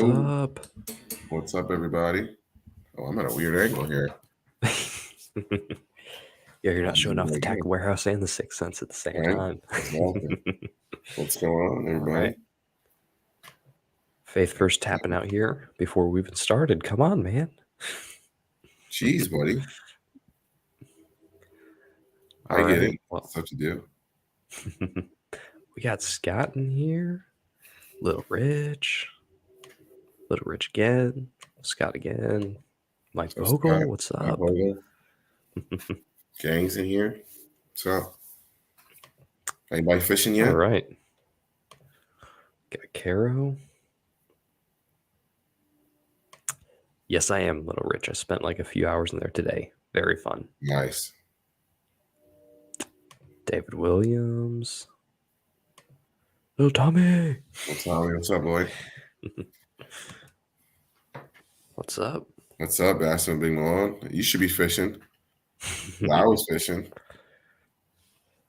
What's Yo, up? what's up, everybody? Oh, I'm at a weird angle here. Yeah, you're not showing off the Like, Tackle Warehouse and the Sixth Sense at the same right? time. Exactly. What's going on, All everybody? right. Faith first tapping out here before we even started. Come on, man. Jeez, buddy. I All get right. it. Well, Stuff to do. we got Scott in here. Little Rich. Little Rich again. Scott again. Mike So, Scott, Vogel, what's Mike up? Vogel, Gang's in here. What's up? Anybody fishing yet? All right. Got Caro. Yes, I am, Little Rich. I spent like a few hours in there today. Very fun. Nice. David Williams. Little Tommy. What's up? What's up, boy? What's up? What's up, Bassin Big Malone? You should be fishing. I was fishing.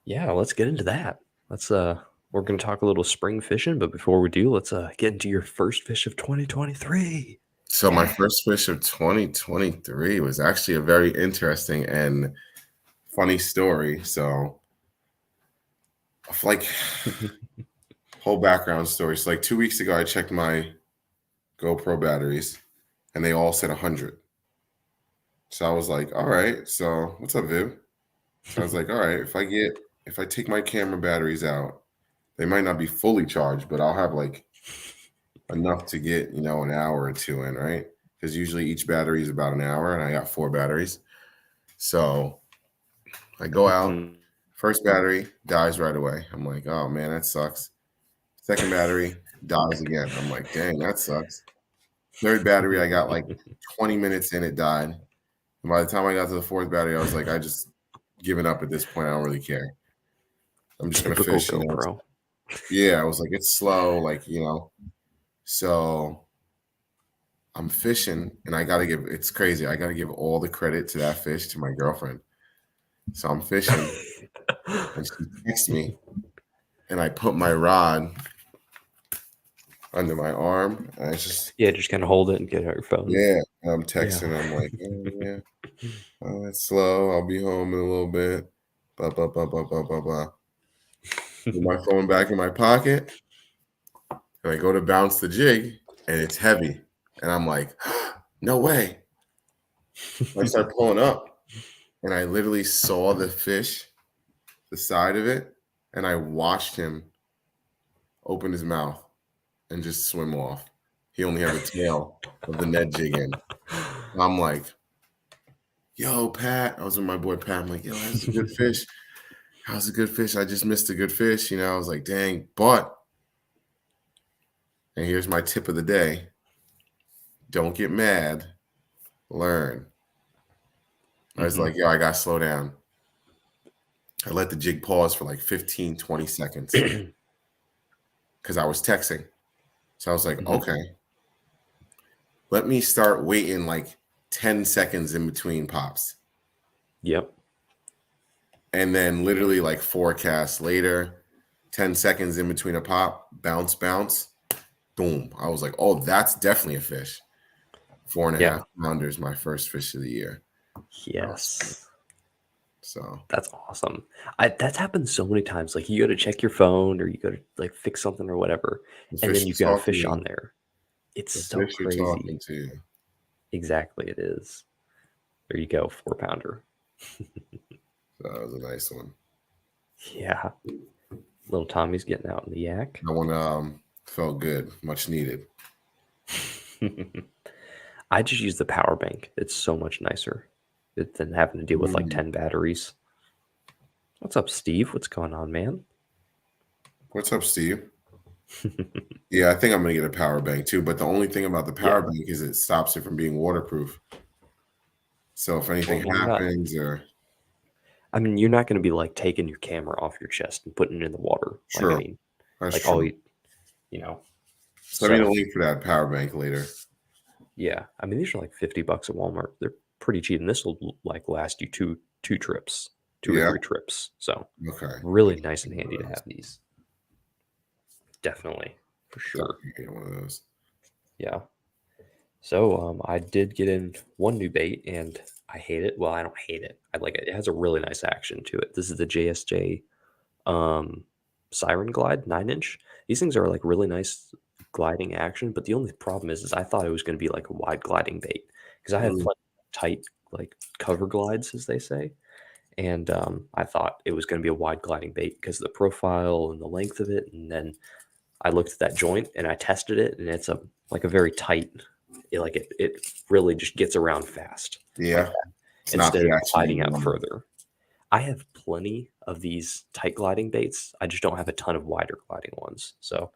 Yeah, let's get into that. We're gonna talk a little spring fishing, but before we do, let's get into your first fish of 2023. So my first fish of 2023 was actually a very interesting and funny story. So, like, whole background story. So, like 2 weeks ago, I checked my GoPro batteries, and they all said 100. So I was like, all right. So what's up, Viv? So I was like, all right. If I take my camera batteries out, they might not be fully charged, but I'll have like enough to get an hour or two in, right? Because usually each battery is about an hour, and I got 4 batteries. So I go out. First battery dies right away. I'm like, oh man, that sucks. Second battery dies again. I'm like, dang, that sucks. Third battery, I got like 20 minutes in, it died. And by the time I got to the fourth battery, I was like, I just given up at this point. I don't really care. I'm just gonna Typical fish, GoPro. Yeah, I was like, it's slow, like, So I'm fishing, and it's crazy. I gotta give all the credit to that fish to my girlfriend. So I'm fishing, and she texts me, and I put my rod under my arm, and I just just kind of hold it and get out your phone. yeah, I'm texting. I'm like, oh, yeah, oh, it's slow. I'll be home in a little bit. Blah blah blah blah blah blah blah. Put my phone back in my pocket, and I go to bounce the jig, and it's heavy, and I'm like, no way. I start pulling up, and I literally saw the fish, the side of it, and I watched him open his mouth and just swim off. He only had the tail of the Ned jig in. And I'm like, yo, Pat. I was with my boy Pat. I'm like, yo, that's a good fish. How's a good fish? I just missed a good fish. I was like, dang. But, and here's my tip of the day. Don't get mad. Learn. I was like, yo, I got to slow down. I let the jig pause for like 15, 20 seconds because I was texting. So I was like, okay, let me start waiting like 10 seconds in between pops. Yep. And then literally like 4 casts later, 10 seconds in between a pop, bounce, boom. I was like, oh, that's definitely a fish. 4.5 pounders, my first fish of the year. Yes. So that's awesome. That's happened so many times. Like you go to check your phone or you go to like fix something or whatever, and then you've got a fish on there. It's so crazy. Talking to you. Exactly, it is. There you go, 4-pounder. That was a nice one. Yeah. Little Tommy's getting out in the yak. That one felt good, much needed. I just use the power bank. It's so much nicer than having to deal with like 10 batteries. What's up, Steve? What's going on, man? What's up, Steve? Yeah, I think I'm gonna get a power bank too. But the only thing about the power bank is it stops it from being waterproof. So if anything happens, I mean, you're not going to be like taking your camera off your chest and putting it in the water. Sure. Like, I mean, that's like true. all you Send me the link for that power bank later. Yeah, I mean, these are like $50 at Walmart. They're pretty cheap, and this will like last you two trips, 2 or 3 trips. So really nice and handy to have these. Definitely, for sure. Get one of those. Yeah. So I did get in one new bait, and I hate it. Well, I don't hate it. I like it. It has a really nice action to it. This is the JSJ um, Siren Glide 9-inch. These things are like really nice gliding action, but the only problem is I thought it was going to be like a wide gliding bait because I have Mm. plenty of tight like cover glides, as they say, and I thought it was going to be a wide gliding bait because of the profile and the length of it. And then I looked at that joint and I tested it, and it's a like a very tight. It really just gets around fast like Yeah, that it's not instead the of action gliding you out want. further. I have plenty of these tight gliding baits. I just don't have a ton of wider gliding ones. So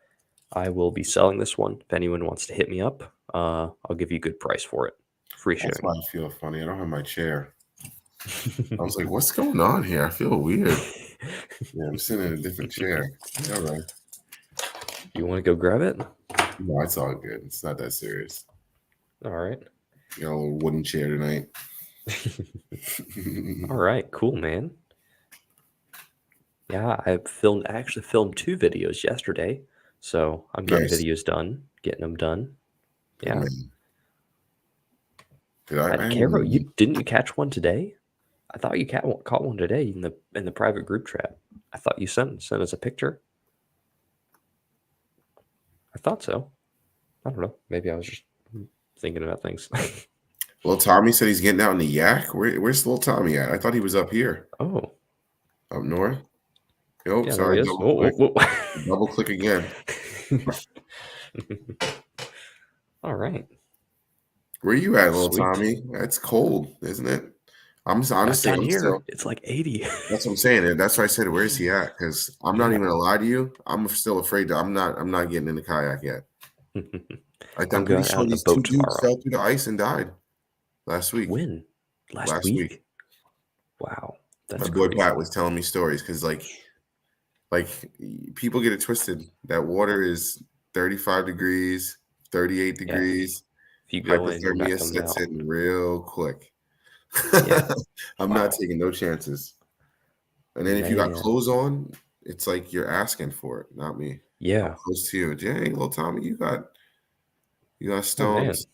I will be selling this one. If anyone wants to hit me up, I'll give you a good price for it. Free That's why shipping. I feel funny. I don't have my chair. I was like, what's going on here? I feel weird. Yeah, I'm sitting in a different chair. All right. You want to go grab it? No, it's all good. It's not that serious. All right. Got a little wooden chair tonight. All right. Cool, man. Yeah, I actually filmed 2 videos yesterday. So I'm getting Nice. videos done, getting them done. Good Yeah. man. Did I Caro, didn't didn't you catch one today? I thought you caught one today in the private group chat. I thought you sent us a picture. I thought so. I don't know. Maybe I was just thinking about things. Little Tommy said he's getting out in the yak. Where's little Tommy at? I thought he was up here, Oh, up north. Oh, yeah, there he sorry, is. double Whoa, click. whoa, Double click again. whoa. All right. Where you at, little Sweet. Tommy? It's cold, isn't it? Not Honestly, down I'm here. still. It's like 80. That's what I'm saying. That's why I said, where's he at? Because I'm not Yeah. even gonna lie to you. I'm still afraid that I'm not getting in the kayak yet. I'm I'm pretty going sure out in a these two boat dudes tomorrow. fell through the ice and died last week. When? Last Last week, week? Wow. my That's boy Pat crazy. was telling me stories because like people get it twisted. That water is 35 degrees, 38 Yeah. degrees. If you go in, you're not Hypothermia coming sets out. in real quick. Yeah. I'm not Wow. taking no chances. And then if you got Man. clothes on, it's like you're asking for it, not me. I'm Yeah. close to you. Dang, little Tommy, you got Oh, man. stones.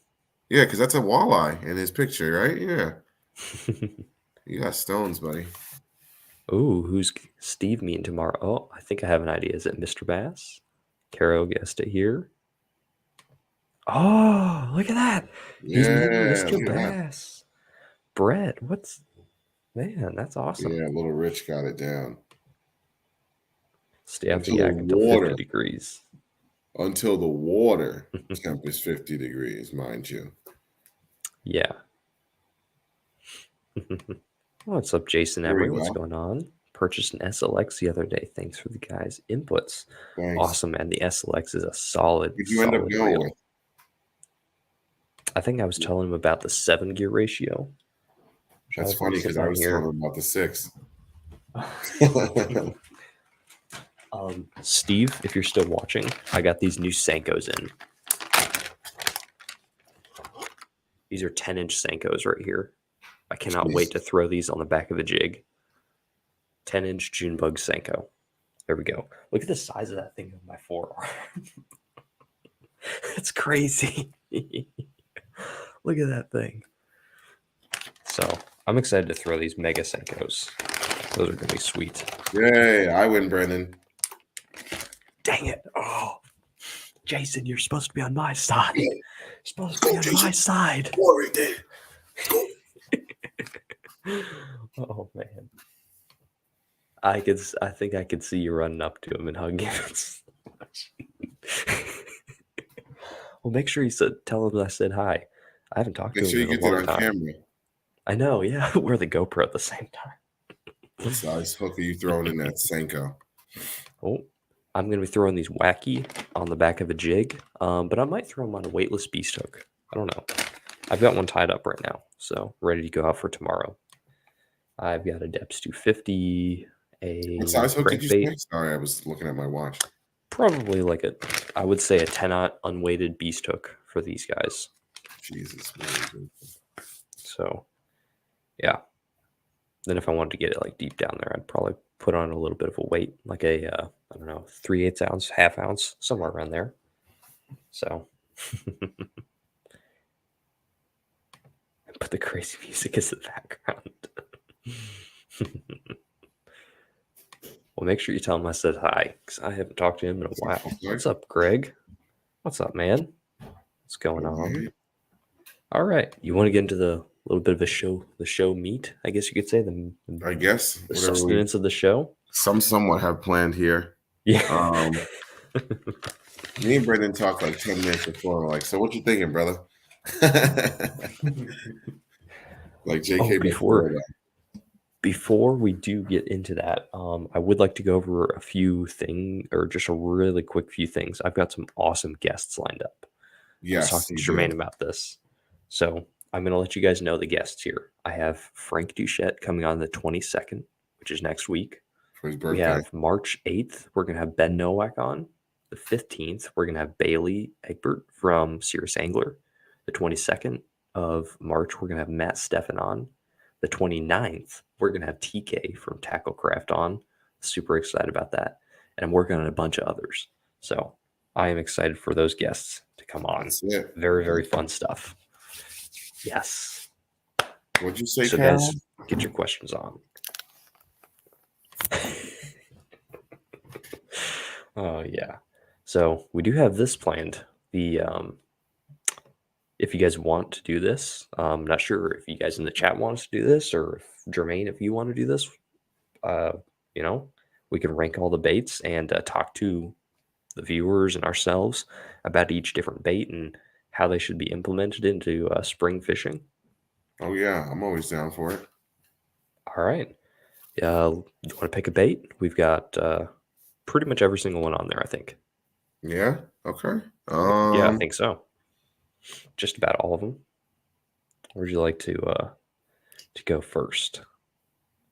Yeah, because that's a walleye in his picture, right? Yeah. You got stones, buddy. Oh, who's Steve meeting tomorrow? Oh, I think I have an idea. Is it Mr. Bass? Caro guessed it here. Oh, look at that. He's meeting Yeah, Mr. look at that. Bass. Brett, man, that's awesome. Yeah, little Rich got it down. Stay out the Until the yak until 50 water, degrees. until the water temp is 50 degrees, mind you. Yeah. What's up, Jason There we Emery? What's go. going on? Purchased an SLX the other day. Thanks for the guys' inputs. Thanks. Awesome, man. The SLX is a solid, What'd you end up solid going with? reel. I think I was telling him about the 7-gear ratio, which I That's have funny because sitting I on was telling here. him about the 6. Steve, if you're still watching, I got these new Senkos in. These are 10-inch Senkos right here. I cannot wait to throw these on the back of a jig. 10-inch Junebug Senko. There we go. Look at the size of that thing on my forearm. That's crazy. Look at that thing. So I'm excited to throw these Mega Senkos. Those are going to be sweet. Yay, I win, Brendan. Dang it. Oh, Jason, you're supposed to be on my side. You're supposed to be on my side. Oh, man. I think I could see you running up to him and hugging him. Well, make sure tell him I said hi. I haven't talked to Make him sure you in a get that long on time. camera. I know, yeah. Wear the GoPro at the same time. What size hook are you throwing in that Senko? Oh, I'm going to be throwing these wacky on the back of a jig, but I might throw them on a weightless beast hook. I don't know. I've got one tied up right now, so ready to go out for tomorrow. I've got a Depths 250, a What size hook did you crankbait. say? Sorry, I was looking at my watch. Probably like I would say a 10-aught unweighted beast hook for these guys. Jesus. So, yeah. Then if I wanted to get it like deep down there, I'd probably put on a little bit of a weight, like a I don't know, 3/8 ounce, half ounce, somewhere around there. So Put the crazy music as the background. Well, make sure you tell him I said hi, because I haven't talked to him in a while. What's up, Greg? What's up, man? What's going on? All right. You want to get into the little bit of the show meat, I guess you could say, the sustenance of the show? Somewhat have planned here. Yeah. Me and Brendan talked like 10 minutes before. We're like, so what you thinking, brother? Like JK before we do get into that, I would like to go over a few things, or just a really quick few things. I've got some awesome guests lined up. Yes, I was talking to Jermaine about this. So I'm going to let you guys know the guests here. I have Frank Duchette coming on the 22nd, which is next week. For his birthday. We have March 8th. We're going to have Ben Nowak on. The 15th, we're going to have Bailey Egbert from Serious Angler. The 22nd of March, we're going to have Matt Steffen on. The 29th, we're going to have TK from Tacklecraft on. Super excited about that. And I'm working on a bunch of others. So I am excited for those guests to come on. Very, very fun stuff. Yes. What'd you say, so Carol? Guys, get your questions on. Oh, yeah. So we do have this planned. If you guys want to do this, I'm not sure if you guys in the chat want us to do this, or if Jermaine, if you want to do this, we can rank all the baits and talk to the viewers and ourselves about each different bait and how they should be implemented into spring fishing. Oh yeah, I'm always down for it. All right. You want to pick a bait? We've got pretty much every single one on there, I think. Yeah. Okay. Yeah, I think so. Just about all of them. Or would you like to go first?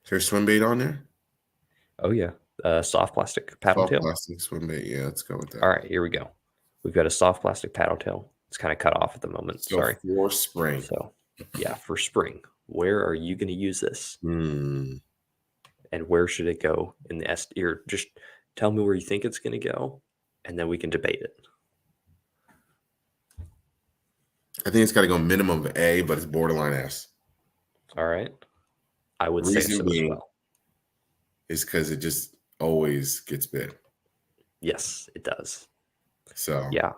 Is there swim bait on there? Oh yeah, soft plastic paddle tail. Soft plastic swim bait. Yeah, let's go with that. All right, here we go. We've got a soft plastic paddle tail. It's kind of cut off at the moment. So Sorry. For spring. So yeah, for spring. Where are you going to use this? And where should it go in the here? Just tell me where you think it's going to go, and then we can debate it. I think it's got to go minimum of A, but it's borderline S. All right. I would say so as well. Is because it just always gets bit. Yes, it does. So yeah,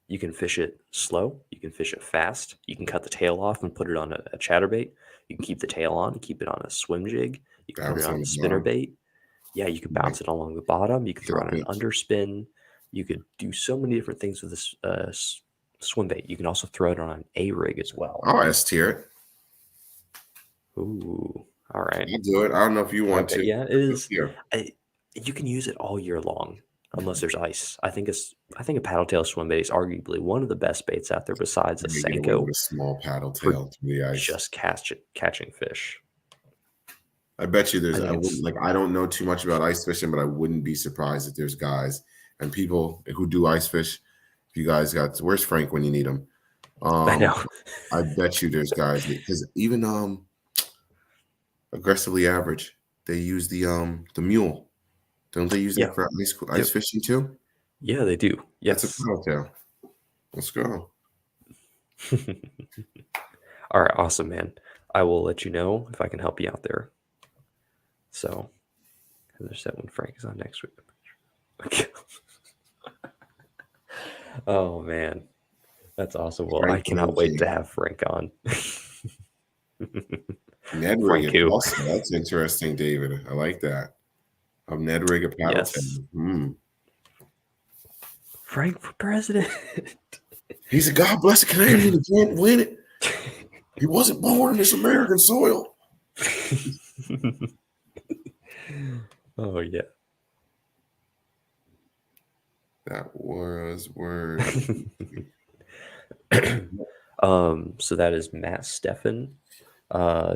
you can fish it slow. You can fish it fast. You can cut the tail off and put it on a chatterbait. You can keep the tail on and keep it on a swim jig. You can put it on a spinnerbait. Yeah, you can bounce it along the bottom. You can throw it on an underspin. You could do so many different things with this swim bait. You can also throw it on an A-rig as well. I'll S-tier it. Ooh, all right. I'll do it. I don't know if you want to. Yeah, it is. You can use it all year long unless there's ice. I think a paddle tail swim bait is arguably one of the best baits out there besides a Senko. A small paddle tail to the ice. Just catching fish. I bet you there's. I don't know too much about ice fishing, but I wouldn't be surprised if there's guys and people who do ice fish. If you guys got, where's Frank when you need him? I know. I bet you there's guys because even Aggressively Average, they use the mule. Don't they use that for ice fishing too? Yeah, they do. Yes. That's a paddle tail. Let's go. All right, awesome, man. I will let you know if I can help you out there. So, there's that when Frank is on next week. Oh man, that's awesome. Well, I cannot wait to have Frank on. Ned rig also. That's interesting, David. I like that. Of Ned rig a paddle tail. Frank for president. He's a God bless the Canadian who can't win it. He wasn't born in this American soil. Oh yeah. That was word. So that is Matt Steffen.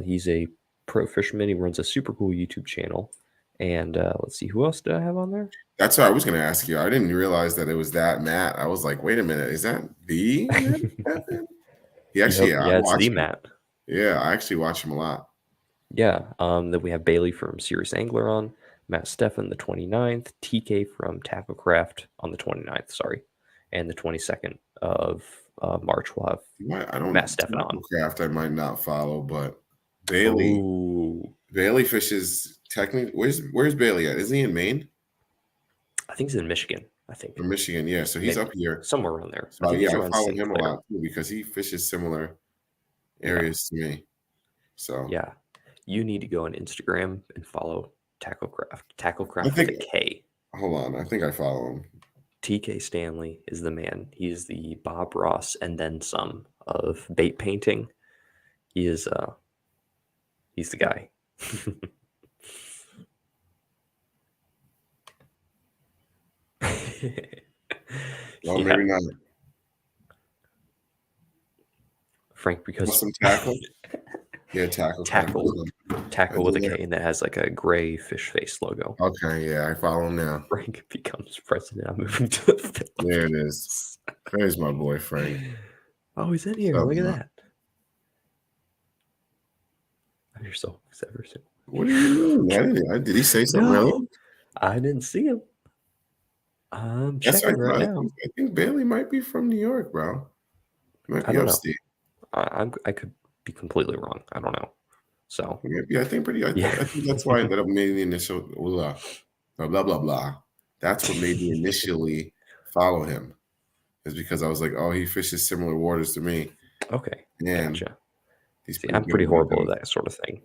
He's a pro fisherman. He runs a super cool YouTube channel. And let's see, who else did I have on there? That's what I was going to ask you. I didn't realize that it was that Matt. I was like, wait a minute, is that the Matt? He actually, it's the Matt. Yeah, I actually watch him a lot. Yeah. Then we have Bailey from Serious Angler on, Matt Steffen the 29th, TK from Tacklecraft on the 29th, sorry. and the 22nd of March we'll have I don't Matt Steffen on. Craft I might not follow, but Bailey Oh, fishes technically. Where's Bailey at? Isn't he in Maine I think he's in Michigan. I think or Michigan? Yeah, so he's maybe up here. somewhere around there. I So think yeah, he's I around follow St. him a Clair. lot too because he fishes similar Yeah, areas to me. So yeah. You need to go on Instagram and follow Tacklecraft. I Tacklecraft with think. a K. Hold on, I think I follow him. TK Stanley is the man. He is the Bob Ross and then some of bait painting. He is he's the guy. Well, Yeah, maybe not. Frank, because Want some tackle? Yeah, tackle. tackle with a Yeah. K, and that has like a gray fish face logo. Okay, yeah, I follow him now. Frank becomes president. I'm moving to the Philippines. There it is. There's my boy Frank. Oh, he's in here. What's up, Look at man? that. Oh, you're so ever so. What do you mean? Did he say something earlier? No, I didn't see him. I'm That's checking right now. I think Bailey might be from New York, bro. He might I be don't know. upstate. I could be completely wrong. I don't know. So He might be, I think pretty. I yeah, think that's why that made the initial blah blah blah blah. That's what made me initially follow him. Is because I was like, oh, he fishes similar waters to me. okay, And gotcha. he's See, I'm good pretty at what he horrible does. at that sort of thing.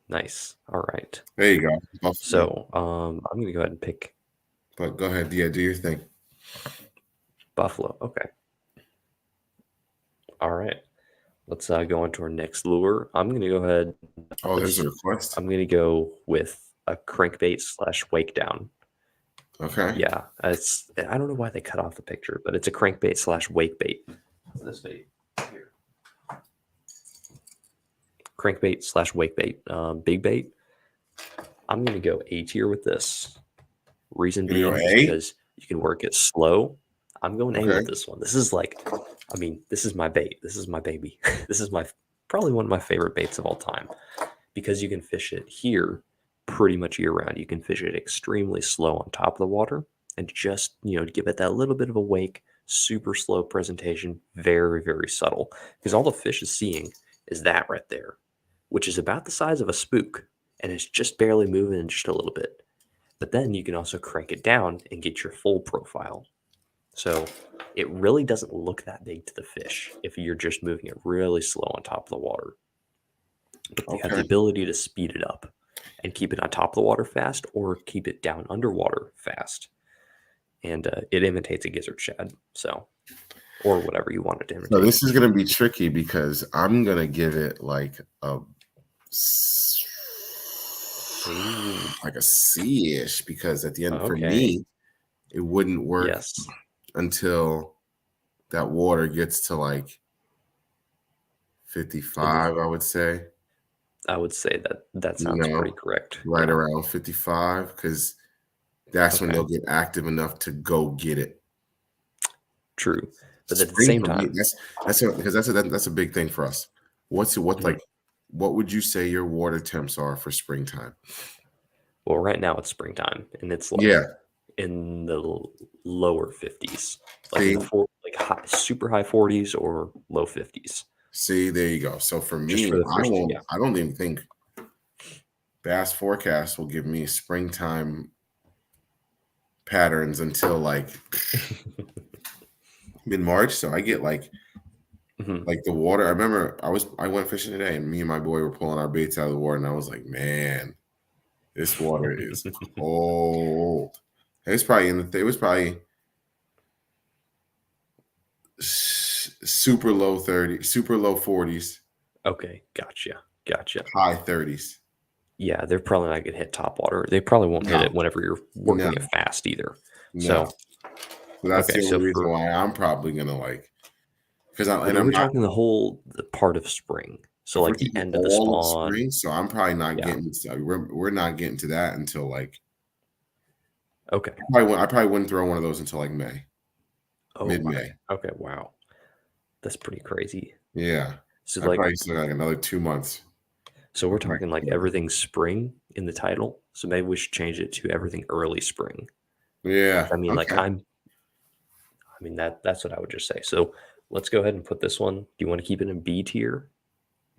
Nice. All right. There you go. Buffalo. So I'm gonna go ahead and pick But go ahead. Yeah, do your thing. Buffalo. Okay. All right. Let's go into our next lure. I'm gonna go ahead. Oh, there's a request. I'm gonna go with a crankbait / wake down. Okay. Yeah, it's. I don't know why they cut off the picture, but it's a crankbait / wake bait. This bait here. Crankbait / wake bait. Big bait. I'm gonna go A tier with this. Reason You being go is A? because you can work it slow. I'm going A Okay. with this one. This is like, I mean, this is my bait. This is my baby. This is probably one of my favorite baits of all time because you can fish it here pretty much year round. You can fish it extremely slow on top of the water and just, give it that little bit of a wake, super slow presentation, very, very subtle because all the fish is seeing is that right there, which is about the size of a spook and it's just barely moving just a little bit. But then you can also crank it down and get your full profile. So it really doesn't look that big to the fish if you're just moving it really slow on top of the water. But you have the Okay. ability to speed it up and keep it on top of the water fast or keep it down underwater fast. And it imitates a gizzard shad. So, or whatever you want it to imitate. So this is going to be tricky because I'm going to give it like a C-ish because at the end for Okay. me it wouldn't work Yes. until that water gets to like 55, I would say. I would say that sounds know, pretty correct. Right Yeah. around 55 because that's when Okay. they'll get active enough to go get it. True. But at the Spring same for me, time, that's a big thing for us. What would you say your water temps are for springtime? well, right now it's springtime and it's like Yeah. in the lower 50s, like See? in the super high 40s or low 50s. See, there you go. So for me, for the first- yeah. I don't even think Bass Forecast will give me springtime patterns until like mid-March. So I get like Mhm. the water. I remember I went fishing today and me and my boy were pulling our baits out of the water and I was like, man, this water is cold. It was probably super low 30, super low 40s, Okay, gotcha. high 30s. Yeah, they're probably not gonna hit top water. They probably won't hit No. it whenever you're working No. it fast either. No. So So that's okay, the so only reason for- why I'm probably gonna because I'm we're not talking the part of spring. So if we're like the taking end of the all of spawn. spring, so I'm probably not Yeah. getting we're not getting to that until like Okay. I probably wouldn't throw one of those until like May. Oh, Mid-May. Okay, wow. That's pretty crazy. Yeah. So I like probably still like another 2 months. so we're Okay. talking like everything spring in the title. So maybe we should change it to everything early spring. Yeah. I mean, like Okay. I mean that's what I would just say. So let's go ahead and put this one. Do you want to keep it in B tier?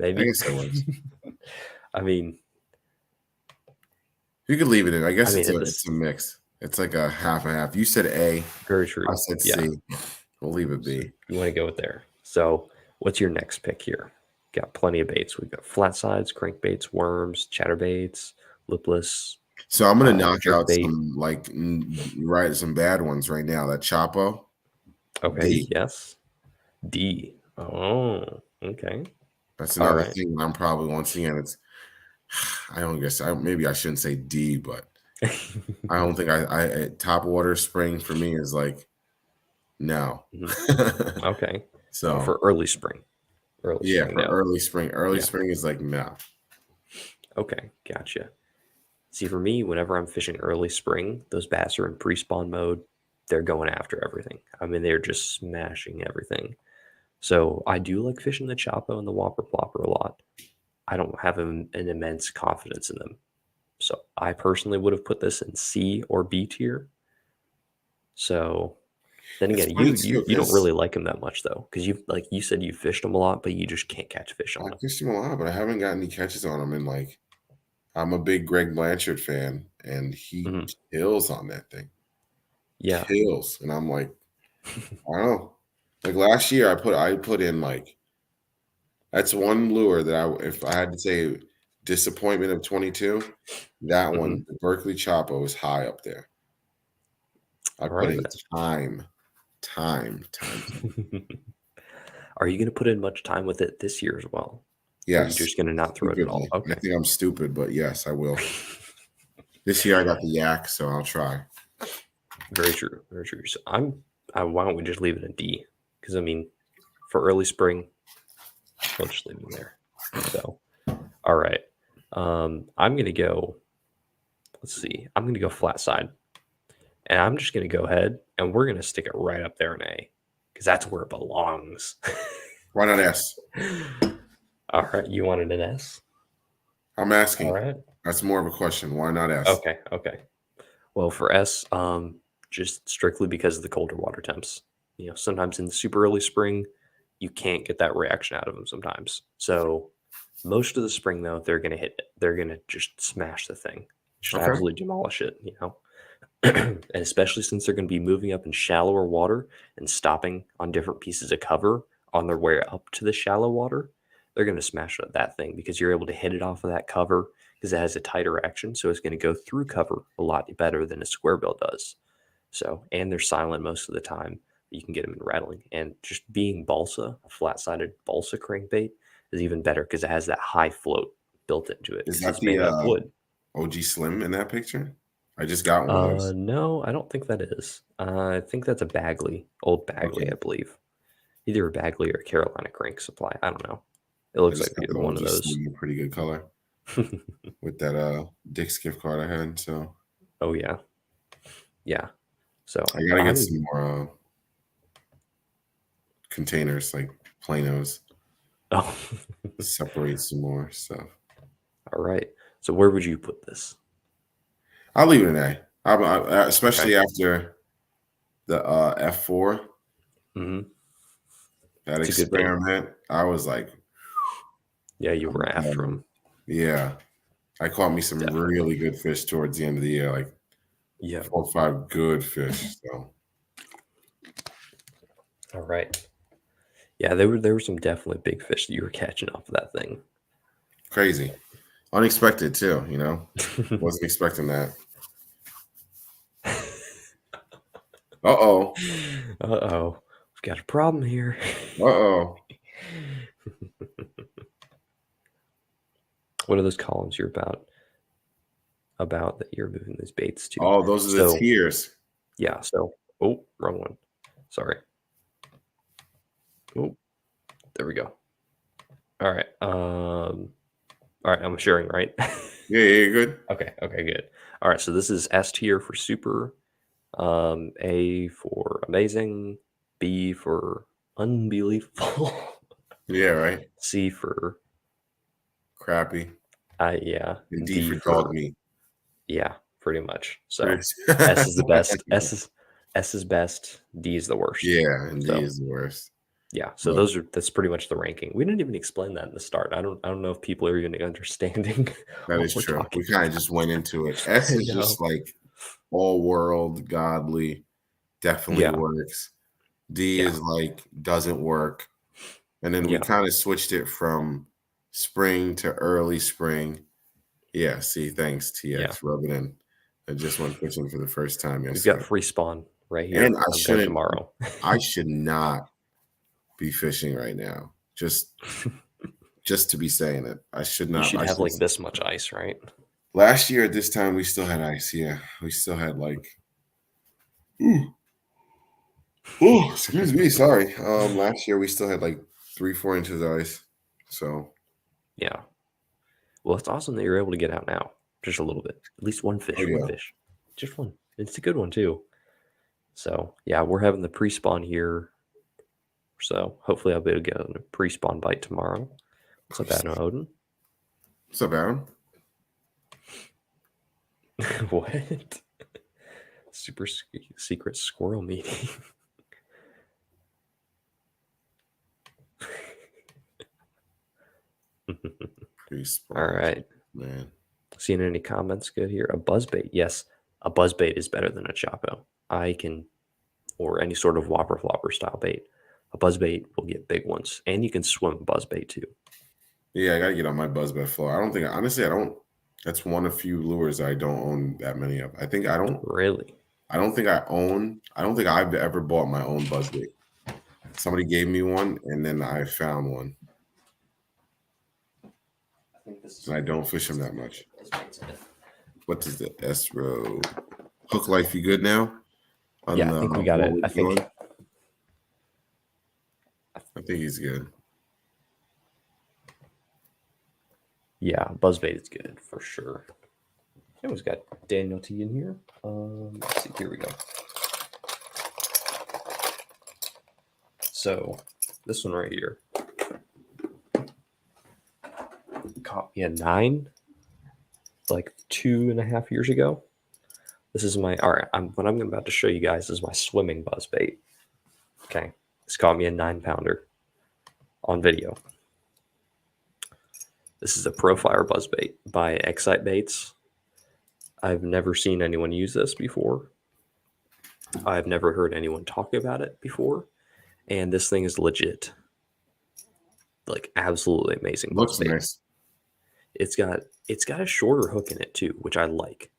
I Maybe. guess that works. I mean, You could leave it in. I I guess mean, it's a mix. It's like a half and half. You said A. very I true. said Yeah. C. We'll leave it So B. you want to go with there. So what's your next pick here? Got plenty of baits. We've got flat sides, crankbaits, worms, chatterbaits, lipless, So I'm gonna knock jerk out bait. some some bad ones right now. That Chapo Okay, D. yes. D. Oh, okay. That's All another right. thing. I'm probably once again. It's I don't guess. Maybe I shouldn't say D, but I don't think top water spring for me is like no. Mhm. Okay. So So for early spring. Early yeah, spring, for no. early Yeah. spring is like no. Okay. Gotcha. See, for me, whenever I'm fishing early spring, those bass are in pre-spawn mode. They're going after everything. I mean, they're just smashing everything. So I do like fishing the Chapo and the Whopper Plopper a lot. I don't have an immense confidence in them. So I personally would have put this in C or B tier. So then It's again, funny too you don't because really like them that much though, because you said you fished them a lot, but you just can't catch fish I on them. fished him a lot, but I haven't got any catches on him. And like I'm a big Greg Blanchard fan, and he Mhm. kills on that thing. Yeah. Kills, and I'm like, I don't know. Like last year, I put in like that's one lure that if I had to say disappointment of 22, that Hmm. one, the Berkeley Chapo is high up there. I All put right in then. time. Are you going to put in much time with it this year as well? Or are you Yes, just going to not throw it at all? stupidly. I Okay. think I'm stupid, but yes, I will. This year I got the yak, so I'll try. Very true. Very true. So why don't we just leave it in D? Because I mean, for early spring, we'll just leave it in there. So, all right. I'm going to go, let's see, I'm going to go flat side. And I'm just going to go ahead and we're going to stick it right up there in A because that's where it belongs. Why not S? All right. You wanted an S? I'm All asking. right. That's more of a question. Why not S? Okay. Okay. Well, for S, just strictly because of the colder water temps. You know, sometimes in the super early spring, you can't get that reaction out of them sometimes. So most of the spring, though, they're going to hit it. They're going to just smash the thing, just Okay. absolutely demolish it, you know? And especially since they're going to be moving up in shallower water and stopping on different pieces of cover on their way up to the shallow water, they're going to smash that thing because you're able to hit it off of that cover because it has a tighter action. So it's going to go through cover a lot better than a square bill does. So, and they're silent most of the time. You can get them in rattling. And just being balsa, a flat sided balsa crankbait, is even better because it has that high float built into it Is because that it's made the out of wood. OG Slim in that picture? I just got one of those. No, I don't think that is. I think that's a Bagley, old Bagley, Okay. I believe. Either a Bagley or a Carolina Crank Supply. I don't know. It I looks just like got either the one of OG those. Slim in a pretty good color with that Dick's gift card I had. So Oh yeah, yeah. So I gotta get I'm some more containers like Planos, oh, separate some more stuff. all right. So where would you put this? I'll leave it an A. Okay. Especially after the F4, Hmm. that It's a good bait. experiment. I was like, Yeah, you I'm were after done. him. Yeah. I caught me some Definitely. really good fish towards the end of the year, like Yeah. 4 or 5 good fish. So All right. Yeah, there were some definitely big fish that you were catching off of that thing. crazy. Unexpected too, you know? Wasn't expecting that. Uh-oh. Uh-oh. We've got a problem here. Uh-oh. What are those columns you're about that you're moving these baits to? Oh, those are the So tears. yeah, so oh, wrong one. Sorry. Oh, there we go. All right. All right, I'm sharing, right? Yeah, you're good. Okay, good. All right, so this is S tier for super, A for amazing, B for unbelievable, Yeah, right. C for Crappy. yeah, And D D for dog for meat. yeah, pretty much. So Pretty- S is the best. S is best. D is the worst. Yeah, and D So is the worst. yeah, so But that's pretty much the ranking. We didn't even explain that in the start. I don't know if people are even understanding that what is we're true. talking We kind of about. just went into it. S I is know. just like all world, godly, definitely Yeah, works. D yeah, is like doesn't work. And then we yeah, kind of switched it from spring to early spring. Yeah, see, thanks, yeah. TX. Rub it in. I just went fishing for the first time We've got yesterday. free spawn right And here. I'm going tomorrow. I should not be fishing right now. Just to be saying it. I should You not. should have like this much ice, right? Last year at this time we still had ice. Yeah. We still had like oh, excuse me, sorry. Last year we still had like 3-4 inches of ice. So Yeah. Well, it's awesome that you're able to get out now. Just a little bit. At least one oh fish, one yeah. fish. Just one. It's a good one too. So yeah, we're having the pre-spawn here. So hopefully I'll be able to get a pre-spawn bite tomorrow. What's up, Adam Odin? What's up, Aaron? What? Super secret squirrel meeting. Pre-spawn. All right. Man. Seeing any comments good here? A buzzbait. Yes, a buzzbait is better than a Chapo. Or any sort of whopper flopper style bait. A buzzbait will get big ones, and you can swim a buzzbait too. Yeah, I gotta get on my buzzbait floor. I don't think honestly I don't that's one of few lures I don't own that many of. Really? I don't think I've ever bought my own buzzbait. Somebody gave me one and then I found one. And I don't fish them that much. What is the S-Row? Hook Life, you good now? Yeah, I think we got it. I think he's good. yeah, buzzbait is good for sure. I always got Daniel T in here. Let's see. Here we go. So this one right here caught me a 9 like 2.5 years ago. This is my all right. What I'm about to show you guys is my swimming buzzbait. Okay, it's caught me a 9-pounder on video. This is a Profire buzzbait by Excite Baits. I've never seen anyone use this before. I've never heard anyone talk about it before, and this thing is legit. Like absolutely amazing. Looks buzzbait. nice. It's got a shorter hook in it too, which I like.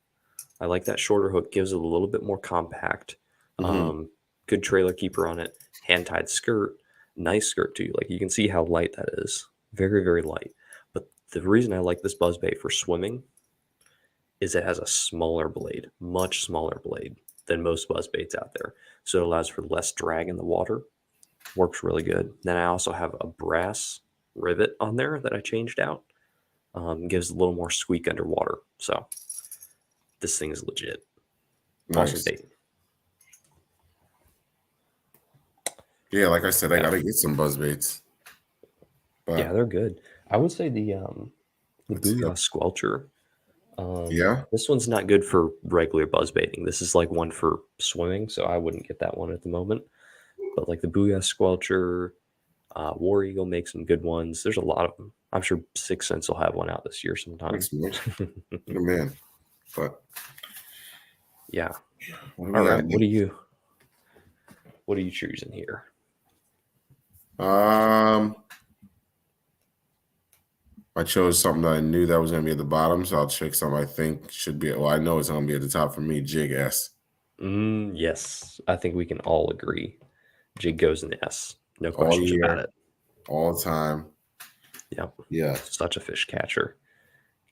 I like that shorter hook. Gives it a little bit more compact. Good trailer keeper on it. Hand tied skirt. Nice skirt too. Like you can see how light that is. Very, very light. But the reason I like this buzzbait for swimming is it has a smaller blade, much smaller blade than most buzzbaits out there. So it allows for less drag in the water. Works really good. Then I also have a brass rivet on there that I changed out. Gives a little more squeak underwater. So this thing is legit. Nice. Awesome bait. Yeah, like I said, I gotta get some buzzbaits. Yeah, they're good. I would say the Booyah Squelcher. Yeah. This one's not good for regular buzzbaiting. This is like one for swimming, so I wouldn't get that one at the moment. But like the Booyah Squelcher, War Eagle makes some good ones. There's a lot of them. I'm sure Sixth Sense will have one out this year sometime. Thanks, man. What a man. But yeah. All right. What are you choosing here? I chose something that I knew that was going to be at the bottom, so I'll check something I think should be. Well, I know it's going to be at the top for me. Jig S. Yes, I think we can all agree. Jig goes in S. No All questions year, about it. all the time. Yep. Yeah. Such a fish catcher.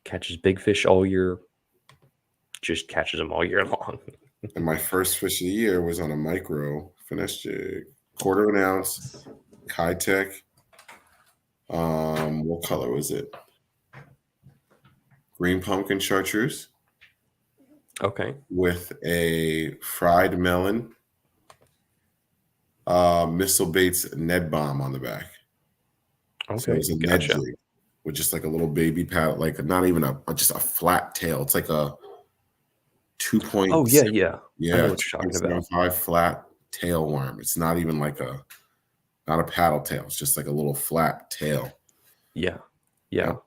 Catches big fish all year. Just catches them all year long. And my first fish of the year was on a micro finesse jig, 1/4 ounce, Kitech. What color was it? Green pumpkin chartreuse. Okay. With a fried melon, Missile Baits Ned Bomb on the back. Okay. So it's a Ned jig with just like a little baby paddle, like not even just a flat tail. It's like a Oh yeah, 2.7, yeah. I know yeah, what you're talking about. 2.75 flat tail worm. It's not even like not a paddle tail. It's just like a little flat tail. Yeah, Yep.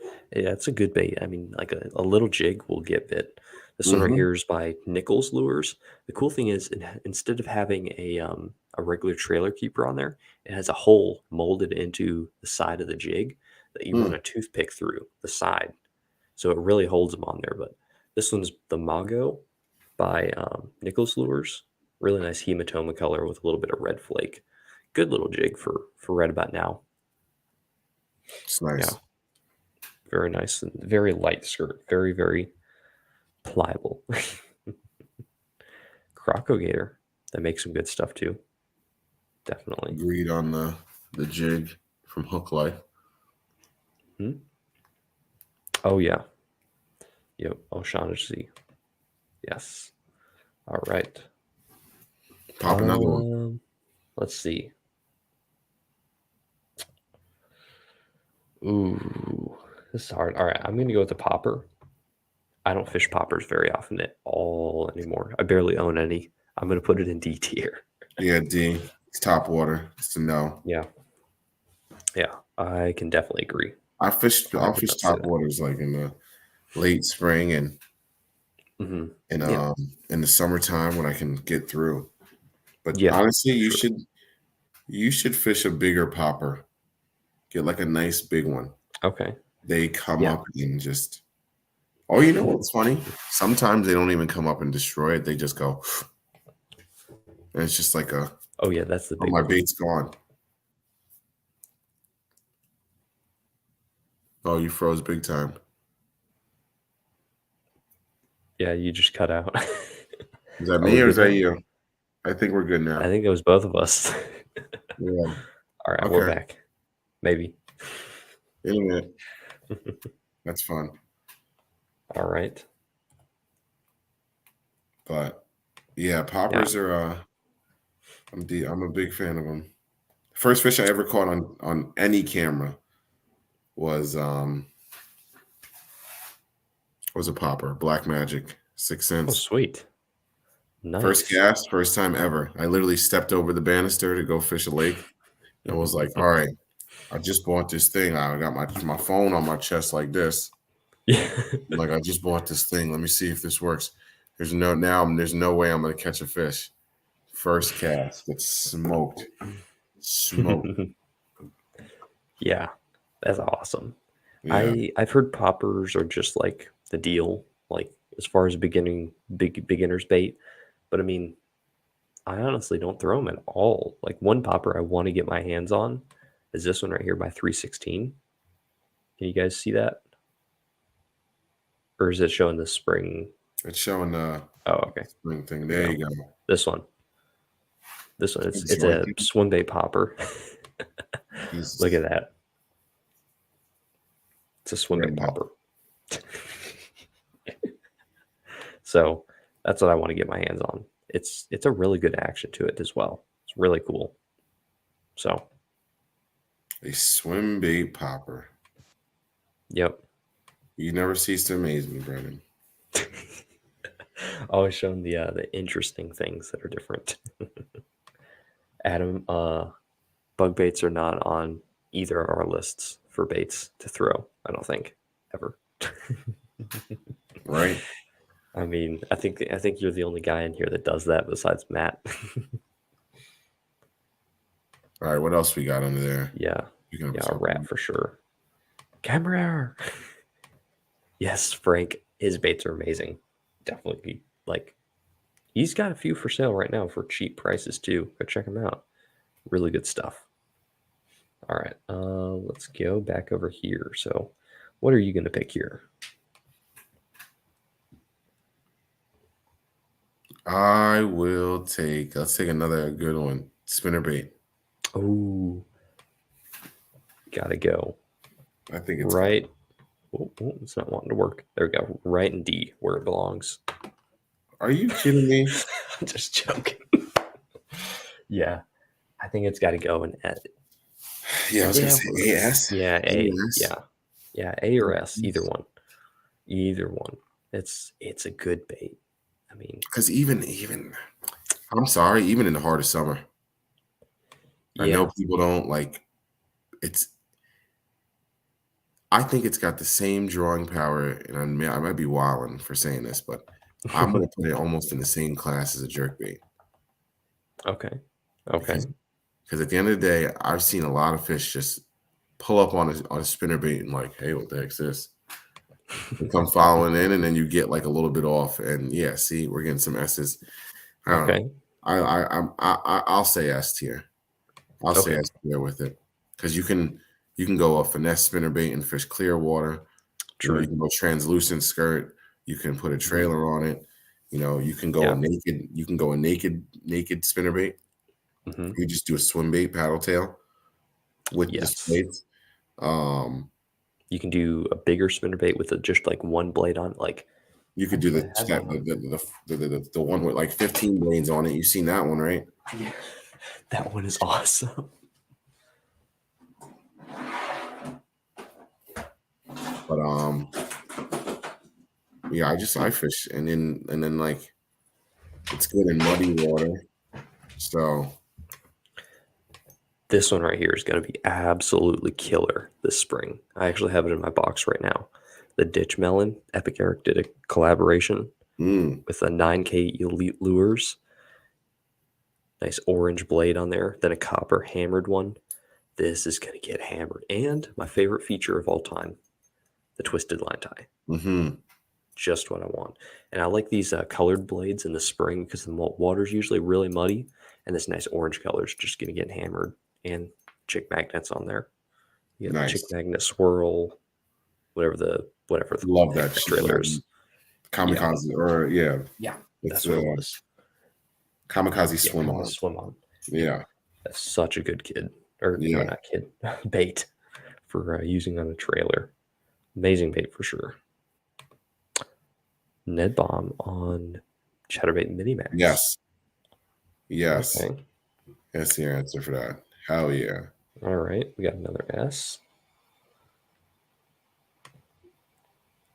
yeah, yeah. It's a good bait. I mean, like a little jig will get bit. This one right Hmm. here is by Nichols Lures. The cool thing is, instead of having a regular trailer keeper on there, it has a hole molded into the side of the jig that you run Mm. a toothpick through the side, so it really holds them on there. But this one's the Mago by Nichols Lures. Really nice hematoma color with a little bit of red flake. Good little jig for right about now. It's Yeah, nice. very nice and very light skirt. Very very pliable. Crocogator that makes some good stuff too. Definitely. Agreed on the jig from Hook Life. Hmm? Oh yeah. Yep. O'Shaughnessy. Yes. All right. Pop another one. Let's see. Ooh, this is hard. All right, I'm gonna go with the popper. I don't fish poppers very often at all anymore. I barely own any. I'm gonna put it in D tier. Yeah, D. It's top water. It's a no. Yeah, yeah, I can definitely agree. I'll fish 100% say top that. waters like in the late spring and Hmm. in Yeah, in the summertime when I can get through. But yeah, honestly, for sure. you should fish a bigger popper. Get like a nice big one. Okay. They come Yeah. up and just oh, you know what's funny? Sometimes they don't even come up and destroy it. They just go and it's just like a Oh yeah, that's the oh big my one. bait's gone. Oh, you froze big time. Yeah, you just cut out. Is that Are me we or is good that now? you? I think we're good I now. think it was both of us. Yeah. All right, we're Okay. back. Maybe. Internet. That's fun. All right. But yeah, Yeah. poppers are I'm a big fan of them. First fish I ever caught on any camera was a popper, Black Magic, Six Oh, Sense. sweet. First Nice. cast, first time ever. I literally stepped over the banister to go fish a lake and was like, all right, I just bought this thing. I got my phone on my chest like this. Yeah. Like I just bought this thing. Let me see if this works. There's no way I'm gonna catch a fish. First cast, it's smoked. Smoked. Yeah, that's awesome. Yeah. I've heard poppers are just like the deal, like as far as beginners bait. But I mean, I honestly don't throw them at all. Like one popper I want to get my hands on is this one right here by 316. Can you guys see that? Or is it showing the spring? It's showing the Oh, okay. spring thing. Here we There go. you go. This one. This one. It's It's right a there. swim bait popper. Look at Jesus. that. It's a swim bait Random. popper. So that's what I want to get my hands on. It's a really good action to it as well. It's really cool. So A swim bait popper. yep. You never cease to amaze me, Brendan. Always showing the interesting things that are different. Adam, bug baits are not on either of our lists for baits to throw. I don't think ever. Right? I mean, I think you're the only guy in here that does that besides Matt. All right, what else we got under there? Yeah, You're gonna yeah, a talk rat about for sure. Camera. Yes, Frank. His baits are amazing. Definitely, like he's got a few for sale right now for cheap prices too. Go check him out. Really good stuff. All right, let's go back over here. So, what are you gonna pick here? let's take another good one. Spinner bait. Oh, gotta go I think it's got right. Oh, it's not wanting to work. There we go. Right in D where it belongs. Are you kidding me? I'm just joking. Yeah, I think it's got to go in at Yeah, I was gonna yeah, say AS. yeah, A, AS. yeah, yeah, A or S, either one, either one. It's a good bait. I mean, Because even I'm sorry, even in the heart of summer, I know yeah. people don't like it's. I think it's got the same drawing power, and I might be wilding for saying this, but I'm gonna put it almost in the same class as a jerkbait Okay. Okay. because at the end of the day, I've seen a lot of fish just pull up on a spinner bait and like, hey, what the heck's this? And come following in, and then you get like a little bit off, and yeah, see, we're getting some S's. I don't know. Okay. I'll say S tier. I'll say Okay. S tier with it because you can go a finesse spinner bait and fish clear water. You True. can go translucent skirt. You can put a Mhm. trailer on it. You can go a Yeah. naked. You can go a naked spinner bait. Hmm. You just do a swim bait paddle tail with the Yes. blades. Um, You can do a bigger spinnerbait with just like one blade on it. Like you I could do think the I had that one of the one with like 15 blades on it. You've seen that one, right? yeah. That one is awesome. But yeah, I fish and then like it's good in muddy water. So This one right here is going to be absolutely killer this spring. I actually have it in my box right now. The Ditch Melon, Epic Eric did a collaboration mm, with a 9K Elite Lures. Nice orange blade on there, then a copper hammered one. This is going to get hammered. And my favorite feature of all time, the twisted line tie. hmm Just what I want. And I like these colored blades in the spring because the water's usually really muddy. And this nice orange color is just going to get hammered. And chick magnets on there. You got the chick nice. magnet swirl, whatever the Love heck that that shit. trailer That is. Yeah. kamikaze or yeah, Yeah. it's That's what it was. kamikaze Yeah. swim The on. swim on. Yeah, That's such a good kid. Or no, yeah. not kid. Bait for using on a trailer. Amazing bait for sure. Ned Bomb on Chatterbait Minimax. Yes, yes. Okay. That's the answer for that. Hell yeah. All right. We got another S.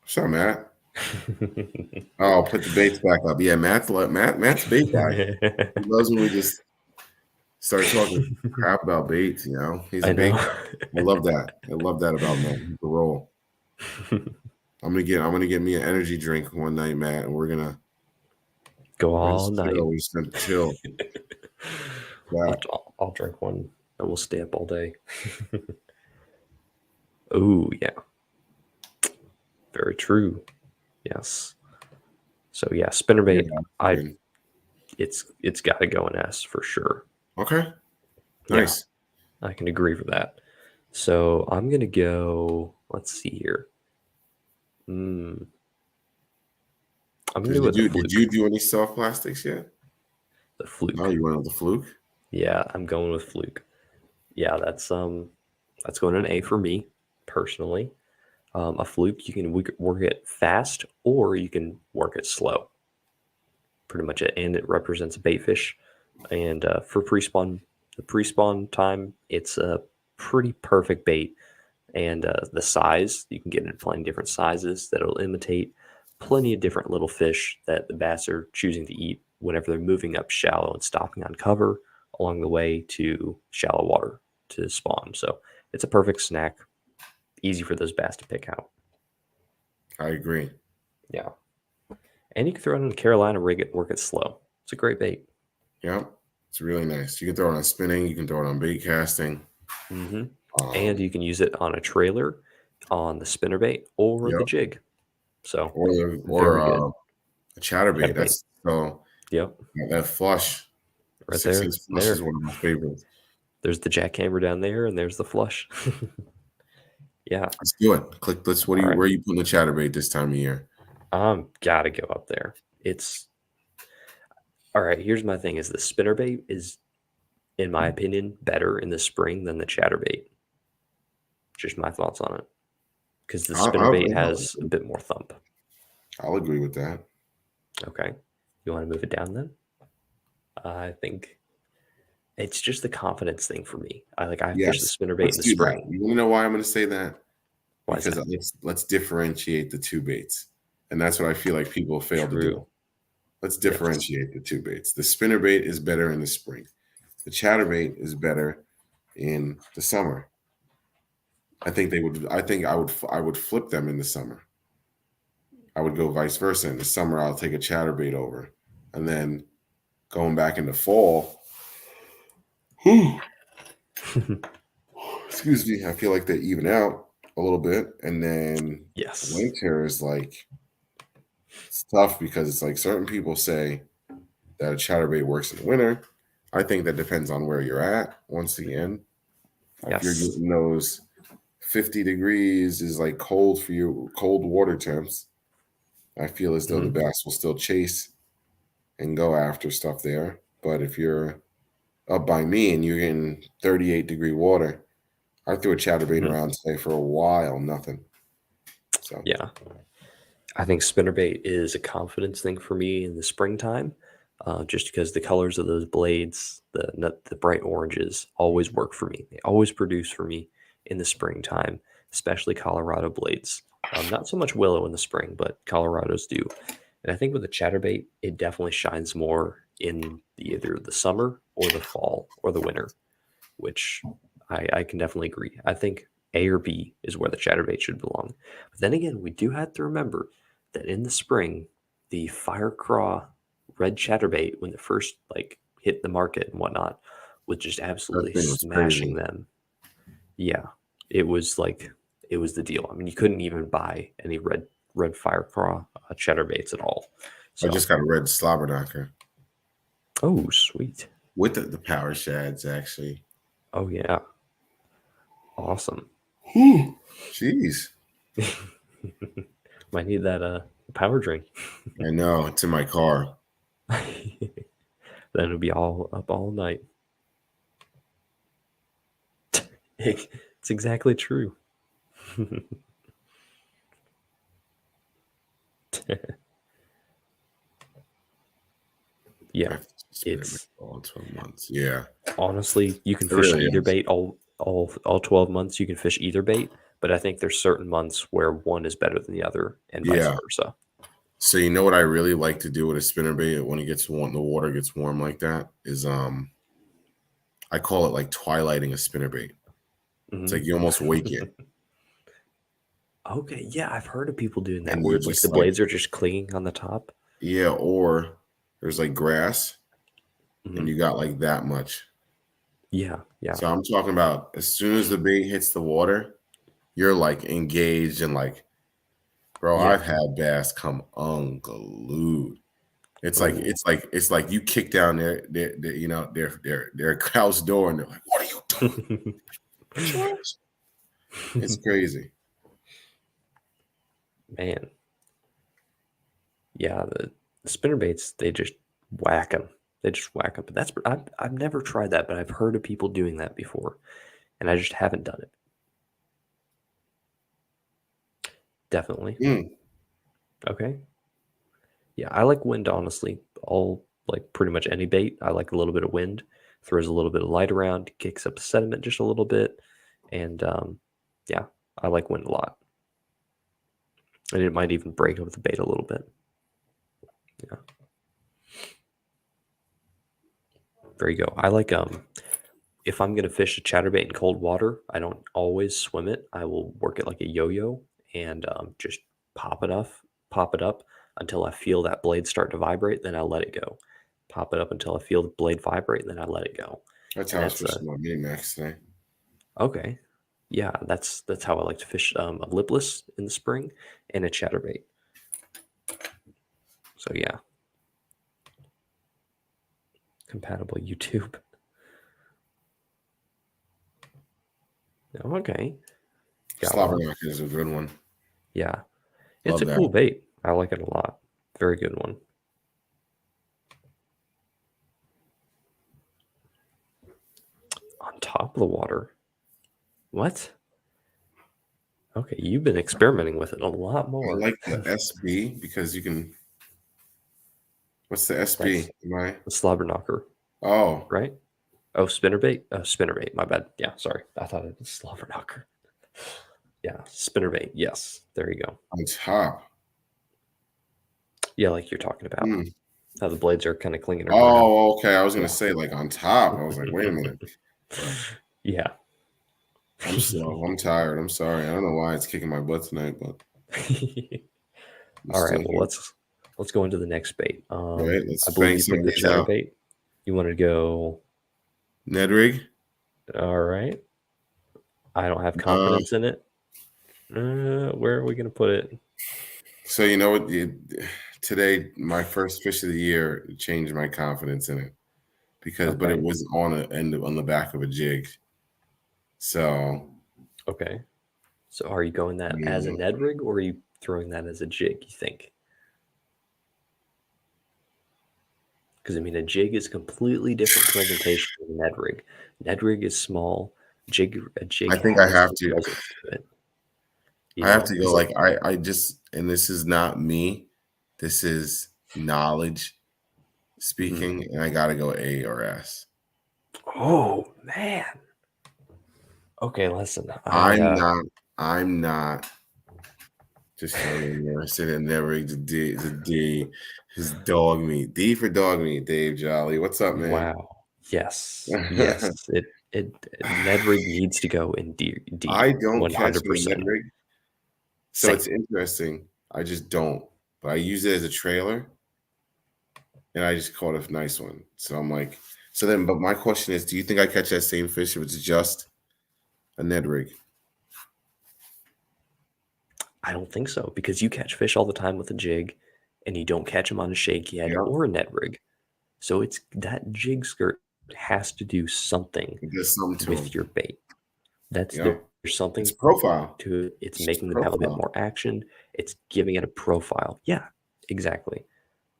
What's up, Matt? Oh, put the baits back up. Yeah, Matt's a bait guy. He loves when we just start talking crap about baits. He's a I bait know. guy. I love that. I love that about Matt. He's a roll. I'm gonna get me an energy drink one night, Matt, and Go we're all just night. chill. We're just gonna chill. I'll, Yeah. I'll drink one and we'll stay up all day. Oh, yeah. Very true. Yes. So yeah, spinnerbait. I Yeah. it's got to go in S for sure. Okay. Yeah, Nice. I can agree with that. So I'm gonna go. Let's see here. I'm gonna Did go you with the do did fluke. you do any soft plastics yet? The No, fluke. you went with the fluke. Yeah, I'm going with fluke. Yeah, that's going an A for me personally. A fluke, you can work it fast or you can work it slow. Pretty much it, and it represents a bait fish. And for the pre-spawn time, it's a pretty perfect bait. And the size, you can get it in plenty different sizes that'll imitate plenty of different little fish that the bass are choosing to eat whenever they're moving up shallow and stopping on cover along the way to shallow water to spawn. So it's a perfect snack, easy for those bass to pick out. I agree. Yeah. And you can throw it in a Carolina rig and work it slow. It's a great bait. Yep. It's really nice. You can throw it on spinning. You can throw it on bait casting. Hmm. And Um, you can use it on a trailer, on the spinnerbait, or the yep. jig. So Or very good. a chatterbait. Chatterbait. That's so Yep. that flush, Right 6 inch there. flush is There. one of my favorites. There's the jackhammer down there, and there's the flush. Yeah. Let's do it. Click. Let's. All right. Where are you putting the chatterbait this time of year? Gotta go up there. It's all right. Here's my thing: is the spinnerbait is, in my opinion, better in the spring than the chatterbait. Just my thoughts on it, because the spinnerbait has a bit more thump. I'll agree with that. Okay, you want to move it down then? I think it's just the confidence thing for me. I fish the Yes. spinnerbait Let's in the do that. spring. You want to know why I'm going to say that? Why is Because that? let's differentiate the two baits, and that's what I feel like people fail to do. True. Let's Yes. differentiate the two baits. The spinner bait is better in the spring. The chatterbait is better in the summer. I think they would. I think I would flip them in the summer. I would go vice versa. In the summer, I'll take a chatterbait over, and then going back in the fall. Excuse me. I feel like they even out a little bit, and then Yes. winter is like it's tough because it's like certain people say that a chatterbait works in the winter. I think that depends on where you're at. Once again, if you're Yes. getting those 50 degrees is like cold for you, cold water temps, I feel as though the Mhm. bass will still chase and go after stuff there. But if you're up by me and you're getting 38-degree water, I threw a chatterbait Mhm. around today for a while, nothing. So Yeah. I think spinnerbait is a confidence thing for me in the springtime, just because the colors of those blades, the bright oranges, always work for me. They always produce for me in the springtime, especially Colorado blades. Not so much willow in the spring, but Colorados do. And I think with the chatterbait, it definitely shines more in either the summer or the fall or the winter, which I can definitely agree. I think A or B is where the chatterbait should belong. But then again, we do have to remember that in the spring, the fire craw red chatterbait, when it first like hit the market and whatnot, was just that absolutely thing was smashing crazy. them. Yeah, it was like it was the deal. I mean, you couldn't even buy any red fire craw chatterbaits at all. I So, just got a red slobber knocker oh sweet, with the power shads, actually. oh yeah, awesome. Whew. Jeez. Might need that power drink. I know. It's in my car. Then it'll be all up all night. It's exactly true. I Yeah, have to spin it it's all 12 months. Yeah, honestly you can it fish really either is. bait all 12 months. You can fish either bait, but I think there's certain months where one is better than the other, and vice Yeah. versa. So you know what I really like to do with a spinnerbait when it gets warm, the water gets warm like that is I call it like twilighting a spinnerbait. It's Hmm. like you almost wake it Okay, yeah, I've heard of people doing that and you where like the just like blades are just clinging on the top. yeah, or there's like grass and Hmm. you got like that much. Yeah, yeah. So I'm talking about as soon as the bait hits the water, you're like engaged and like, bro, Yeah. I've had bass come unglued. Oh. It's like you kick down their house door and they're like, "What are you doing, George?" It's crazy. Man, yeah, the spinner baits, they just whack them. They just whack them. But I've never tried that, but I've heard of people doing that before, and I just haven't done it. Definitely. Mm. Okay. Yeah, I like wind, honestly. All like pretty much any bait. I like a little bit of wind, throws a little bit of light around, kicks up the sediment just a little bit, and yeah, I like wind a lot. And it might even break up the bait a little bit. Yeah, there you go. I like if I'm gonna fish a chatterbait in cold water, I don't always swim it. I will work it like a yo-yo and just pop it up until I feel that blade start to vibrate. Then I let it go. Pop it up until I feel the blade vibrate, and then I let it go. That's And how I was that's fishing my mini max today. okay. Yeah, that's how I like to fish a lipless in the spring and a chatterbait. So yeah, compatible YouTube. Okay, got Slobber one. knocker is a good one. Yeah, it's Love a that. cool bait. I like it a lot. Very good one. On top of the water. What? Okay, you've been experimenting with it a lot I more. like the SB because you can. What's the That's SB? Am I? the slobber knocker, Oh, right? Oh, spinnerbait. Oh, spinnerbait. My bad. Yeah, sorry. I thought it was slobber knocker. Yeah, spinnerbait. Yes, there you go. on top. Yeah, like you're talking about. Mm. How the blades are kind of clinging around. Oh, okay. I was gonna Yeah. say like on top. I was like, wait a minute. Yeah. I'm slow. I'm tired. I'm sorry. I don't know why it's kicking my butt tonight, but I'm All right. still Well, here. let's go into the next bait. All right, let's I believe bang you some picked of the these chatterbait. out. Bait. You want to go? Ned rig. All right. I don't have Uh, confidence in it. Where are we gonna put it? so you know what? Today, my first fish of the year changed my confidence in it but it Okay. was on the back of a jig. So Okay. So are you going that as a yeah, Ned rig, or are you throwing that as a jig? You think? Because I mean, a jig is completely different presentation than a Ned rig. Ned rig is small. A I jig think I has have some to. presence to it. You I have know, to go. it's Like I just, and this is not me. This is knowledge mm. speaking, and I got to go A or S. Oh man. Okay, listen. I'm not. I'm not just throwing it in there. I said it never the D. The D. His dog meat. D for dog meat. Dave Jolly. What's up, man? Wow. Yes. Yes. It Ned rig needs to go in I D don't catch any Ned 100%. rig, so Same. it's interesting. I just don't, but I use it as a trailer, and I just caught a nice one. So I'm like, but my question is, do you think I catch that same fish if it's just a Ned rig? I don't think so because you catch fish all the time with a jig and you don't catch them on a shake head Yeah, or a Ned rig. So it's that jig skirt has to do something it does something to with him. your bait. Yeah, There's it's something profile. to it. It's It's making them have a bit profile, more action. It's giving it a profile. Yeah, exactly.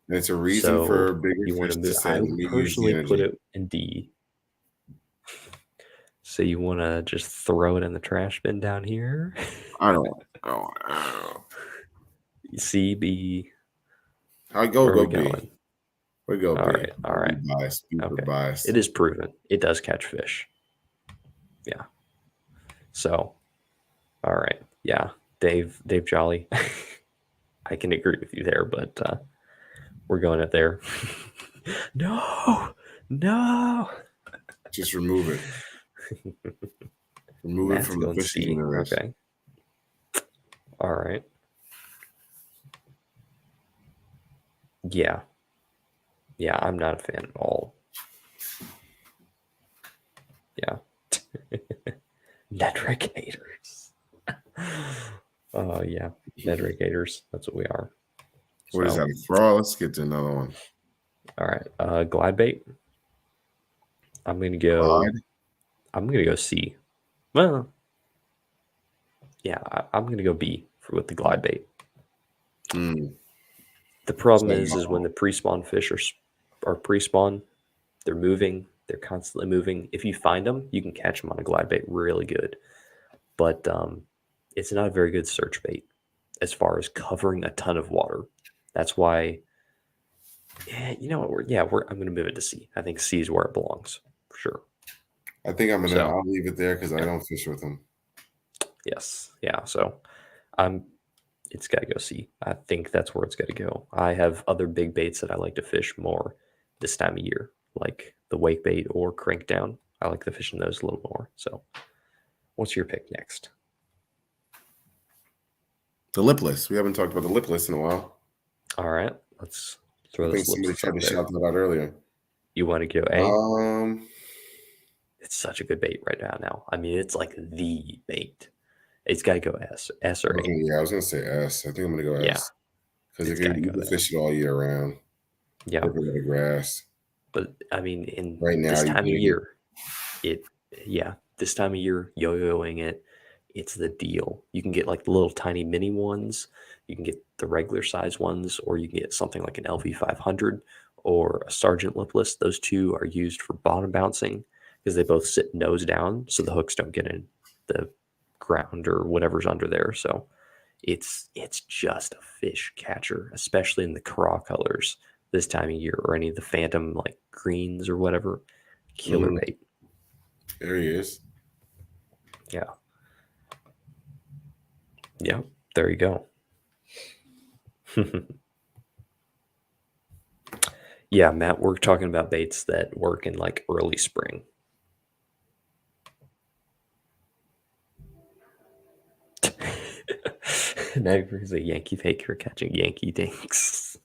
and it's a reason So for bigger you want fish to to move. say, I "Let would me use the personally put energy." it in D. So you want to just throw it in the trash bin down here. I don't. Oh, C, B. I Where are go we B. going? We go All B. right. All I'll be right. biased, super Okay. biased. It is proven. It does catch fish. Yeah. So, all right. Yeah. Dave Jolly. I can agree with you there, but we're going it there. No. No. Just remove it. Remove it Matt's from the going fishing C. universe. Okay. All right. Yeah. Yeah, I'm not a fan at all. Yeah. Netric haters. Oh, yeah. Netric haters. That's what we are. What is So, that? A fraud? Let's get to another one. all right. Glide bait. I'm gonna go. Clyde? I'm gonna go C. Well, yeah, I'm gonna go B with the glide bait. Mm. The problem So, is when the pre-spawn fish are pre-spawn, they're moving. They're constantly moving. If you find them, you can catch them on a glide bait really good. But it's not a very good search bait as far as covering a ton of water. That's why. Yeah, you know what? I'm gonna move it to C. I think C is where it belongs for sure. I think So I'll leave it there because I yeah, don't fish with them. yes, yeah. So I'm it's got to go C. I think that's where it's got to go. I have other big baits that I like to fish more this time of year, like the wake bait or crank down. I like to fish in those a little more. So, what's your pick next? The lipless. We haven't talked about the lipless in a while. All right, let's I throw think those somebody lips tried up to there. shout that out earlier. You want to go A? Um, It's such a good bait right now. I mean, it's like the bait. It's got to go S or A. I was gonna say S. I think I'm gonna go Yeah, S because it's got to you go can there. fish it all year round. Yeah, Work with the grass. but I mean, in Right now, this you time of gotta get. year, it this time of year, yo-yoing it, it's the deal. You can get like the little tiny mini ones, you can get the regular size ones, or you can get something like an LV500 or a Sergeant lipless. Those two are used for bottom bouncing because they both sit nose down, so the hooks don't get in the ground or whatever's under there. So it's just a fish catcher, especially in the craw colors this time of year, or any of the phantom like greens or whatever. Killer Mhm. bait. There he is. Yeah. Yeah. There you go. Yeah, Matt, we're talking about baits that work in like early spring. Now he's a Yankee faker catching Yankee dinks.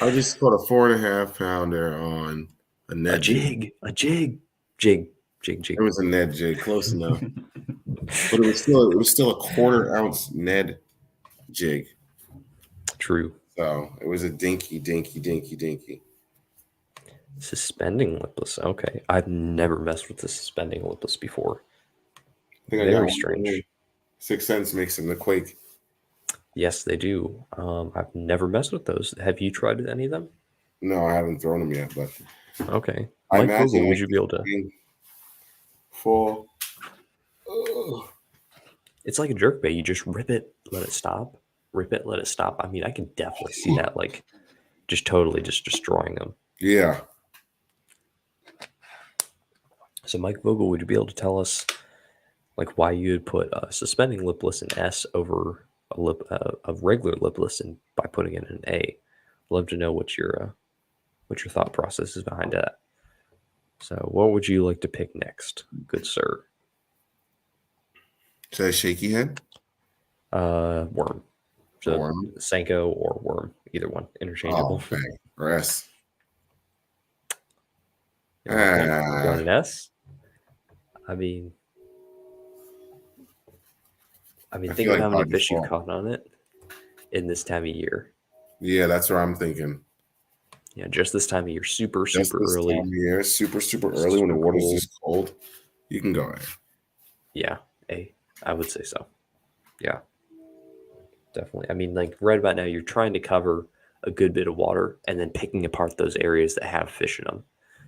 I just caught a 4.5 pounder on a A Ned jig. jig. It was a Ned jig, close enough. But it was still a 1/4 ounce Ned jig. True. So it was a dinky. Suspending lipless. Okay. I've never messed with the suspending lipless before. I think I got Very one strange. today. 6 cents makes them the quake. Yes, they do. I've never messed with those. Have you tried any of them? No, I haven't thrown them yet, but Okay. I Mike imagine Vogel, would like you be able to? being full. Ugh. It's like a jerk bait. You just rip it, let it stop. Rip it, let it stop. I mean, I can definitely see that, like, just totally just destroying them. Yeah. So, Mike Vogel, would you be able to tell us, like, why you would put suspending lipless in S over a regular lipless and by putting it in an A? Love to know what your thought process is behind that. So, what would you like to pick next, good sir? Is that a shaky head? Worm. So, Worm? Senko or worm, either one, interchangeable. Oh, bang. Or S. Okay, going Ah, an S. I mean, I think feel of like how many by fish you've default. caught on it in this time of year. Yeah, that's what I'm thinking. Yeah, just this time of year, super, Just super this time early, of year, super early when the super water's cold. just cold, you can go in. Yeah, A. I would say so. Yeah, definitely. I mean, like right about now, you're trying to cover a good bit of water and then picking apart those areas that have fish in them.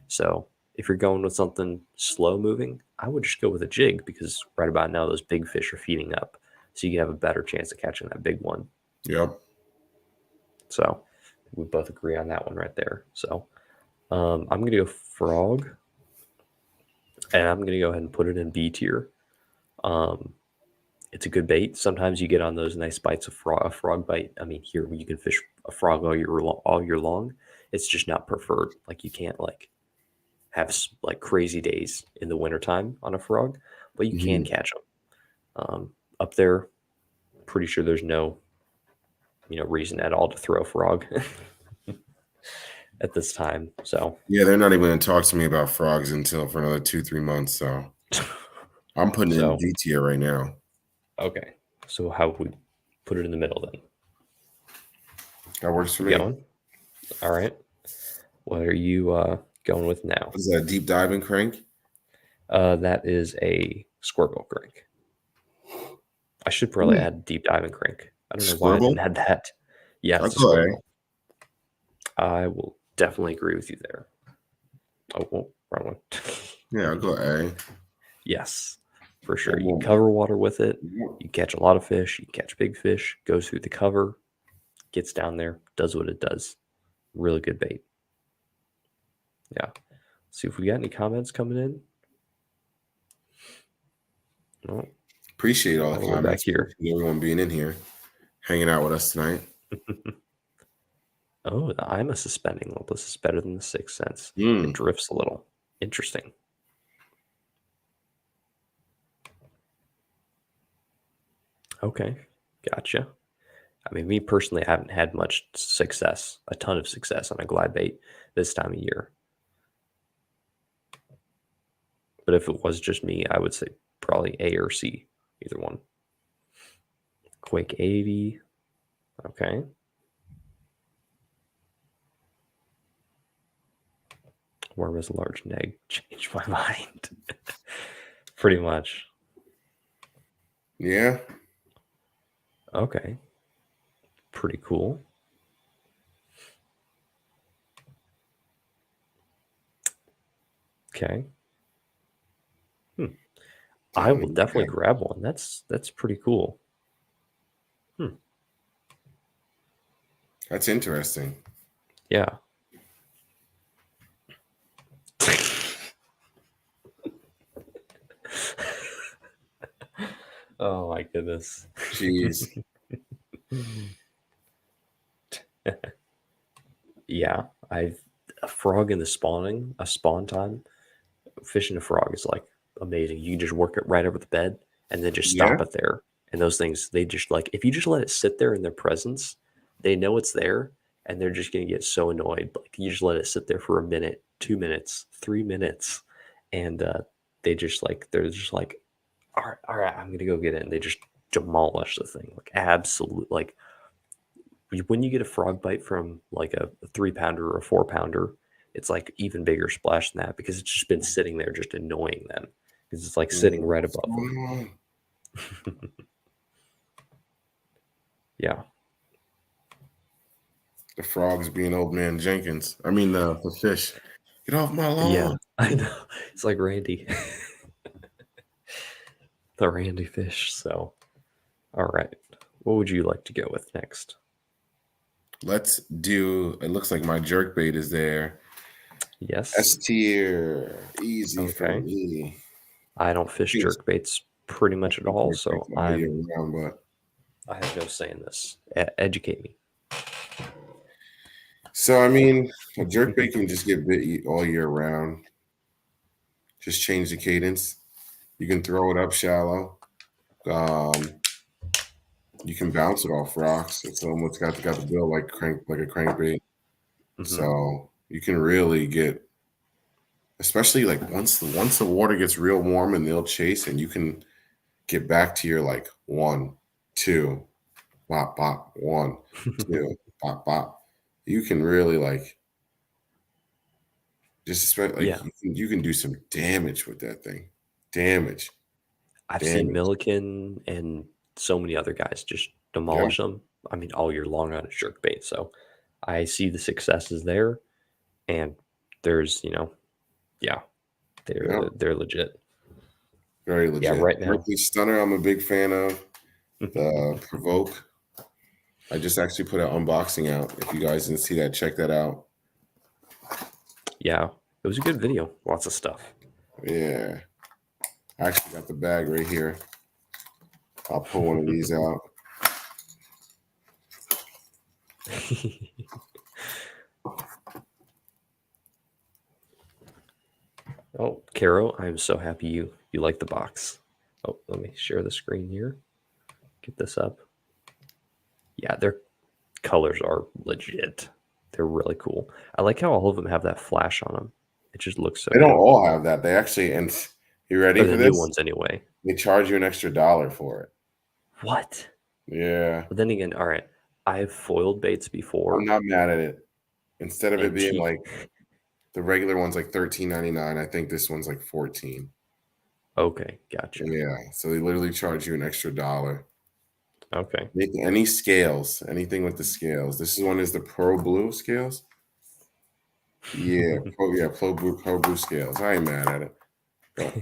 So if you're going with something slow moving, I would just go with a jig because right about now, those big fish are feeding up. So you can have a better chance of catching that big one. Yep. So we both agree on that one right there. So I'm going to go frog, and I'm going to go ahead and put it in B tier. Um, it's a good bait. Sometimes you get on those nice bites of frog, a frog bite. I mean, here you can fish a frog all year long. It's just not preferred. Like you can't like have like crazy days in the wintertime on a frog, but you can Mhm. catch them. Up there, pretty sure there's no reason at all to throw a frog at this time. So Yeah, they're not even going to talk to me about frogs until for another 2-3 months. So I'm putting it in so D tier right now. okay. So how would we put it in the middle then? That works for You me. going? All right. What are you going with now? What is that, a deep diving crank? That is a squirrel crank. I should probably add deep diving crank. I don't know why I Squirtle? didn't add that. Yeah, I'll it's a go A. squirrel. I will definitely agree with you there. Oh, wrong one. Yeah, I'll go A. Yes, for sure. That You won't- cover water with it. won't- You catch a lot of fish. You catch big fish. Goes through the cover, gets down there, does what it does. Really good bait. Yeah. See if we got any comments coming in. No, Appreciate all the we're back comments. here. Appreciate everyone being in here, hanging out with us tonight. Oh, the I'm a suspending lipless is better than the 6 cents. Mm. It drifts a little. Interesting. Okay, gotcha. I mean, me personally, I haven't had much success, a ton of success on a glide bait this time of year. But if it was just me, I would say probably A or C, either one. Quake 80. Okay. Worm is a large neg. Changed my mind. Pretty much. Yeah. Okay. Pretty cool. Okay. I will definitely grab one. That's pretty cool. That's interesting. Yeah. Oh my goodness. Jeez. Yeah, I've a frog in the a spawn time. Fishing a frog is like amazing. You can just work it right over the bed and then just Yeah. stop it there. And those things, they just like if you just let it sit there in their presence, they know it's there and they're just gonna get so annoyed. Like you just let it sit there for a minute, 2 minutes, 3 minutes, and they're just like, all right, I'm gonna go get it. And they just demolish the thing. Like absolute like when you get a frog bite from like a 3 pounder or a 4 pounder, it's like even bigger splash than that because it's just been sitting there just annoying them because it's like sitting right What's above them. going on? Yeah. The frogs being old man Jenkins. I mean, the fish. Get off my Yeah. lawn. I know. It's like Randy, the Randy fish. So, all right. What would you like to go with next? Let's do. It looks like my jerk bait is there. S Yes. tier, easy for Okay. me. I don't fish Yes, jerk baits pretty I much at think all. jerk bait's So all year round, but I have no say in this. Educate me. so I mean, a jerk bait can just get bit all year round. Just change the cadence. You can throw it up shallow. Um, you can bounce it off rocks. It's almost got the bill like a crankbait. Hmm. So you can really get, especially like once the water gets real warm and they'll chase, and you can get back to your like 1, 2, bop bop, 1, 2, bop bop. You can really like just expect like Yeah. you can do some damage with that thing. Damage, I've seen damage. Milliken and so many other guys just Yeah, demolish them. I mean, all year long on a jerkbait. So I see the successes there, and yeah, yeah, they're legit. very Yeah, legit. right now. Berkeley Stunner, I'm a big fan of. The Provoke. I just actually put an unboxing out. If you guys didn't see that, check that out. Yeah, it was a good video. Lots of stuff. Yeah. I actually got the bag right here. I'll pull one of these out. Oh, Caro, I'm so happy you like the box. Oh, let me share the screen here. Get this up. Yeah, their colors are legit. They're really cool. I like how all of them have that flash on them. It just looks so They don't good. all have that. They actually, and you ready Or for the new this? ones anyway. They charge you an extra $1 for it. What? Yeah. But then again, all right. I've foiled baits I'm before, not mad at it. Instead of it and being like the regular one's like $13.99, I think this one's like 14. okay, gotcha. Yeah. So they literally charge you an extra $1. Okay. Any scales, anything with the scales. This one is the Pro Blue scales. Yeah, Pro Blue scales. I ain't mad at it. But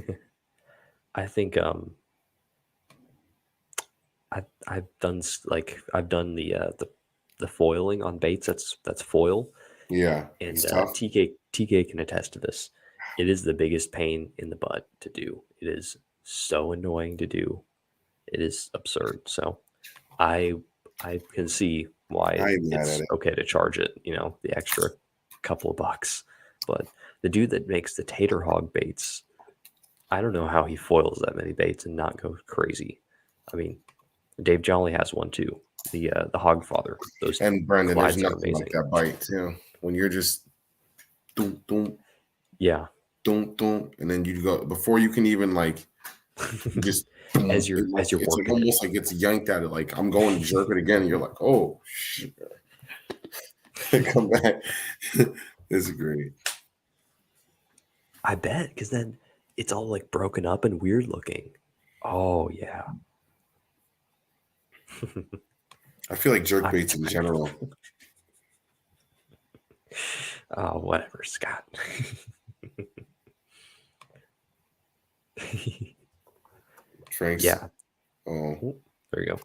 I think I've done I've done the foiling on baits. That's foil, yeah, and it's tough. TK can attest to this. It is the biggest pain in the butt to do. It is so annoying to do. It is absurd. So I I can see I why ain't mad at it's it. okay to charge it, the extra couple of bucks. But the dude that makes the tater hog baits, I don't know how he foils that many baits and not go crazy. I mean, Dave Jolly has one too. The Hog Father. Those And Brendan, there's glides are nothing like amazing. that bite too. When you're just doom doom Yeah. doom doom, and then you go before you can even like you just as it, like, you're it's like working it. almost like it's yanked out of like I'm going to jerk it again. And you're like, oh shit, come back. It's great. I bet because then it's all like broken up and weird looking. Oh yeah. I feel like jerk I, baits in I general. oh whatever, Scott. Frank's. Yeah. Oh, Ooh, there you go.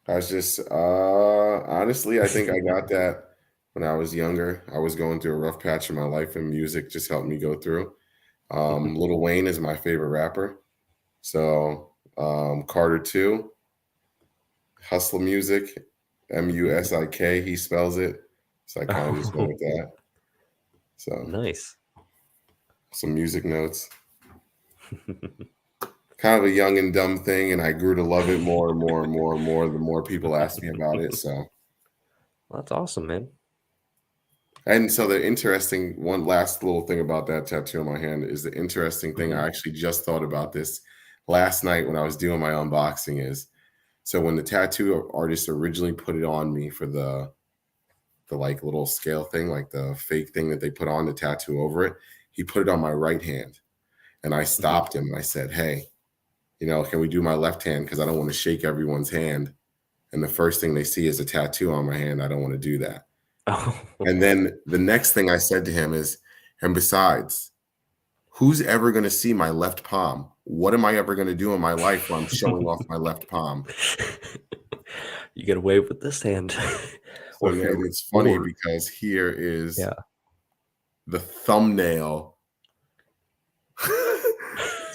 I was just honestly, I think I got that when I was younger. I was going through a rough patch in my life, and music just helped me go through. Lil Wayne is my favorite rapper. So Carter 2, Hustle Music, Musik. He spells it, so I kind of just went with that. So Nice. some music notes. Kind of a young and dumb thing, and I grew to love it more and more and more and more the more people asked me about it. So, Well, that's awesome, man. and so the interesting one last little thing about that tattoo on my hand is the interesting thing. Mhm. I actually just thought about this last night when I was doing my unboxing. Is so when the tattoo artist originally put it on me for the like little scale thing, like the fake thing that they put on the tattoo over it, he put it on my right hand, and I Mhm. stopped him and I said, "Hey, can we do my left hand? Because I don't want to shake everyone's hand. And the first thing they see is a tattoo on my hand. I don't want to do that." Oh. And then the next thing I said to him is, and besides, who's ever going to see my left palm? What am I ever going to do in my life where I'm showing off my left palm? You get away with this hand. So Or if yeah, you're it's funny bored. because here is Yeah. the thumbnail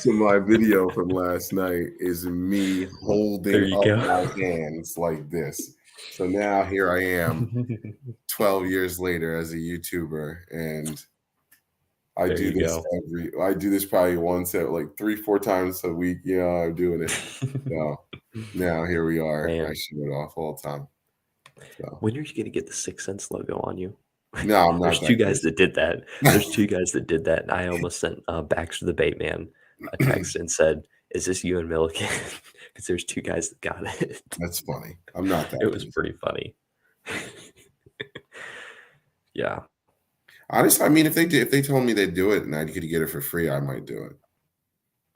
to my video from last night is me There holding you up go. my hands like this. So now here I am 12 years later as a YouTuber, and I There do you this go. I do this probably once at like 3-4 times a week. I'm doing it. So now here we are. I Man, show it off all the time. So when are you gonna get the Sixth Sense logo on you? no, I'm There's not two that guys that crazy. did that. There's two guys that did that, and I almost sent Baxter the Bait Man a text and said, "Is this you and Milliken?" Because there's two guys that got it. That's funny. I'm not It that was crazy. pretty funny. Yeah. Honestly, I mean, if they told me they'd do it and I could get it for free, I might do it.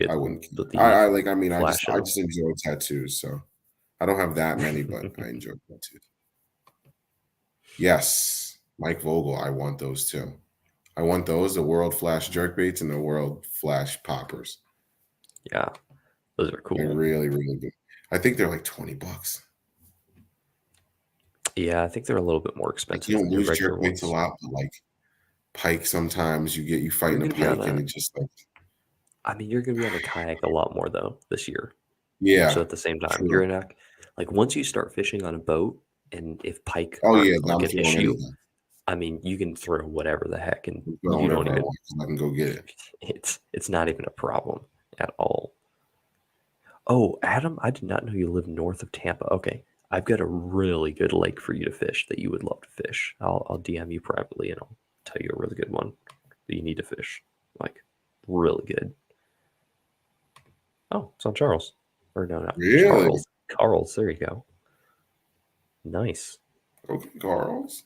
Get I wouldn't care. the I like. I mean, flash in I 'em. just enjoy tattoos. So I don't have that many, but I enjoy tattoos. Yes, Mike Vogel. I want those too. I want those, the World Flash jerkbaits and the World Flash poppers. Yeah, those are They're cool. really, really good. I think they're like $20. Yeah, I think they're a little bit more Like you expensive don't than your lose regular jerkbaits a ones. lot, but like pike sometimes you You're fighting a gonna be on pike and a it just like I mean, you're gonna be on the kayak a lot more though this year. So yeah, at the same time, you're true. in a like once you start fishing on a boat and if pike Oh aren't yeah, like I'm an throwing issue, anything. I mean, you can throw whatever the heck and I'm throwing you don't whatever I even want because I can go get it. it's not even a problem at all. Oh, Adam, I did not know you live north of Tampa. Okay. I've got a really good lake for you to fish that you would love to fish. I'll DM you privately and I'll tell you a really good one that you need to fish. Like really good. Oh, it's on Charles. Or no, not Really? Charles. Carl's. There you go. Nice. Okay, Carl's.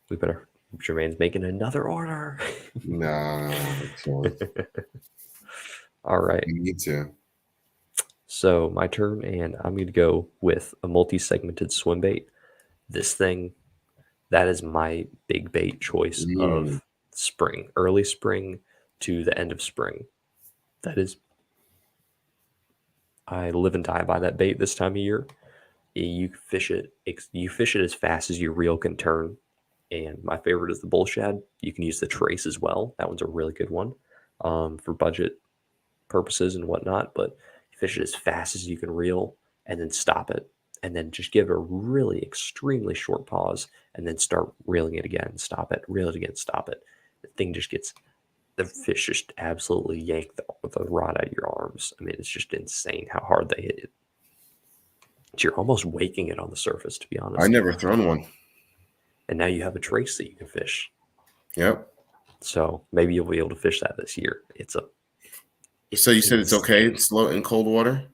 We better. Jermaine's making another order. Nah, it's fine. All right. You need to. So my turn, and I'm going to go with a multi-segmented swim bait. This thing, that is my big bait choice Mm, of spring, early spring to the end of spring. That is, I live and die by that bait this time of year. You fish it, you fish it as fast as your reel can turn. And my favorite is the bull shad. You can use the trace as well. That one's a really good one for budget purposes and whatnot. But you fish it as fast as you can reel and then stop it. And then just give a really extremely short pause and then start reeling it again, stop it, reel it again, stop it. The thing just gets, the fish just absolutely yank the rod out of your arms. I mean, it's just insane how hard they hit it. You're almost waking it on the surface, to be I honest. never thrown one. And now you have a trace that you can fish. Yep. So maybe you'll be able to fish that this year. It's So you said it's okay. It's slow in cold water.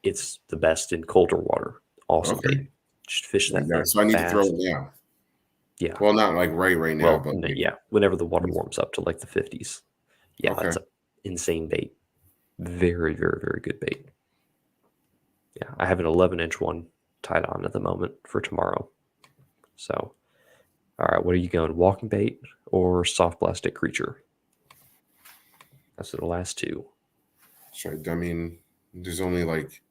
It's the best in colder water. Awesome Okay. bait. Just fish Like that that. thing So I need to throw fast. it now. Yeah. Well, not like right now, Well, but like, yeah. Whenever the water warms up to like the 50s. Yeah, okay. that's an insane bait. Very, very, very good bait. Yeah, I have an 11-inch one tied on at the moment for tomorrow. So, all right, what are you going? Walking bait or soft plastic creature? That's the last two. I mean, there's only like,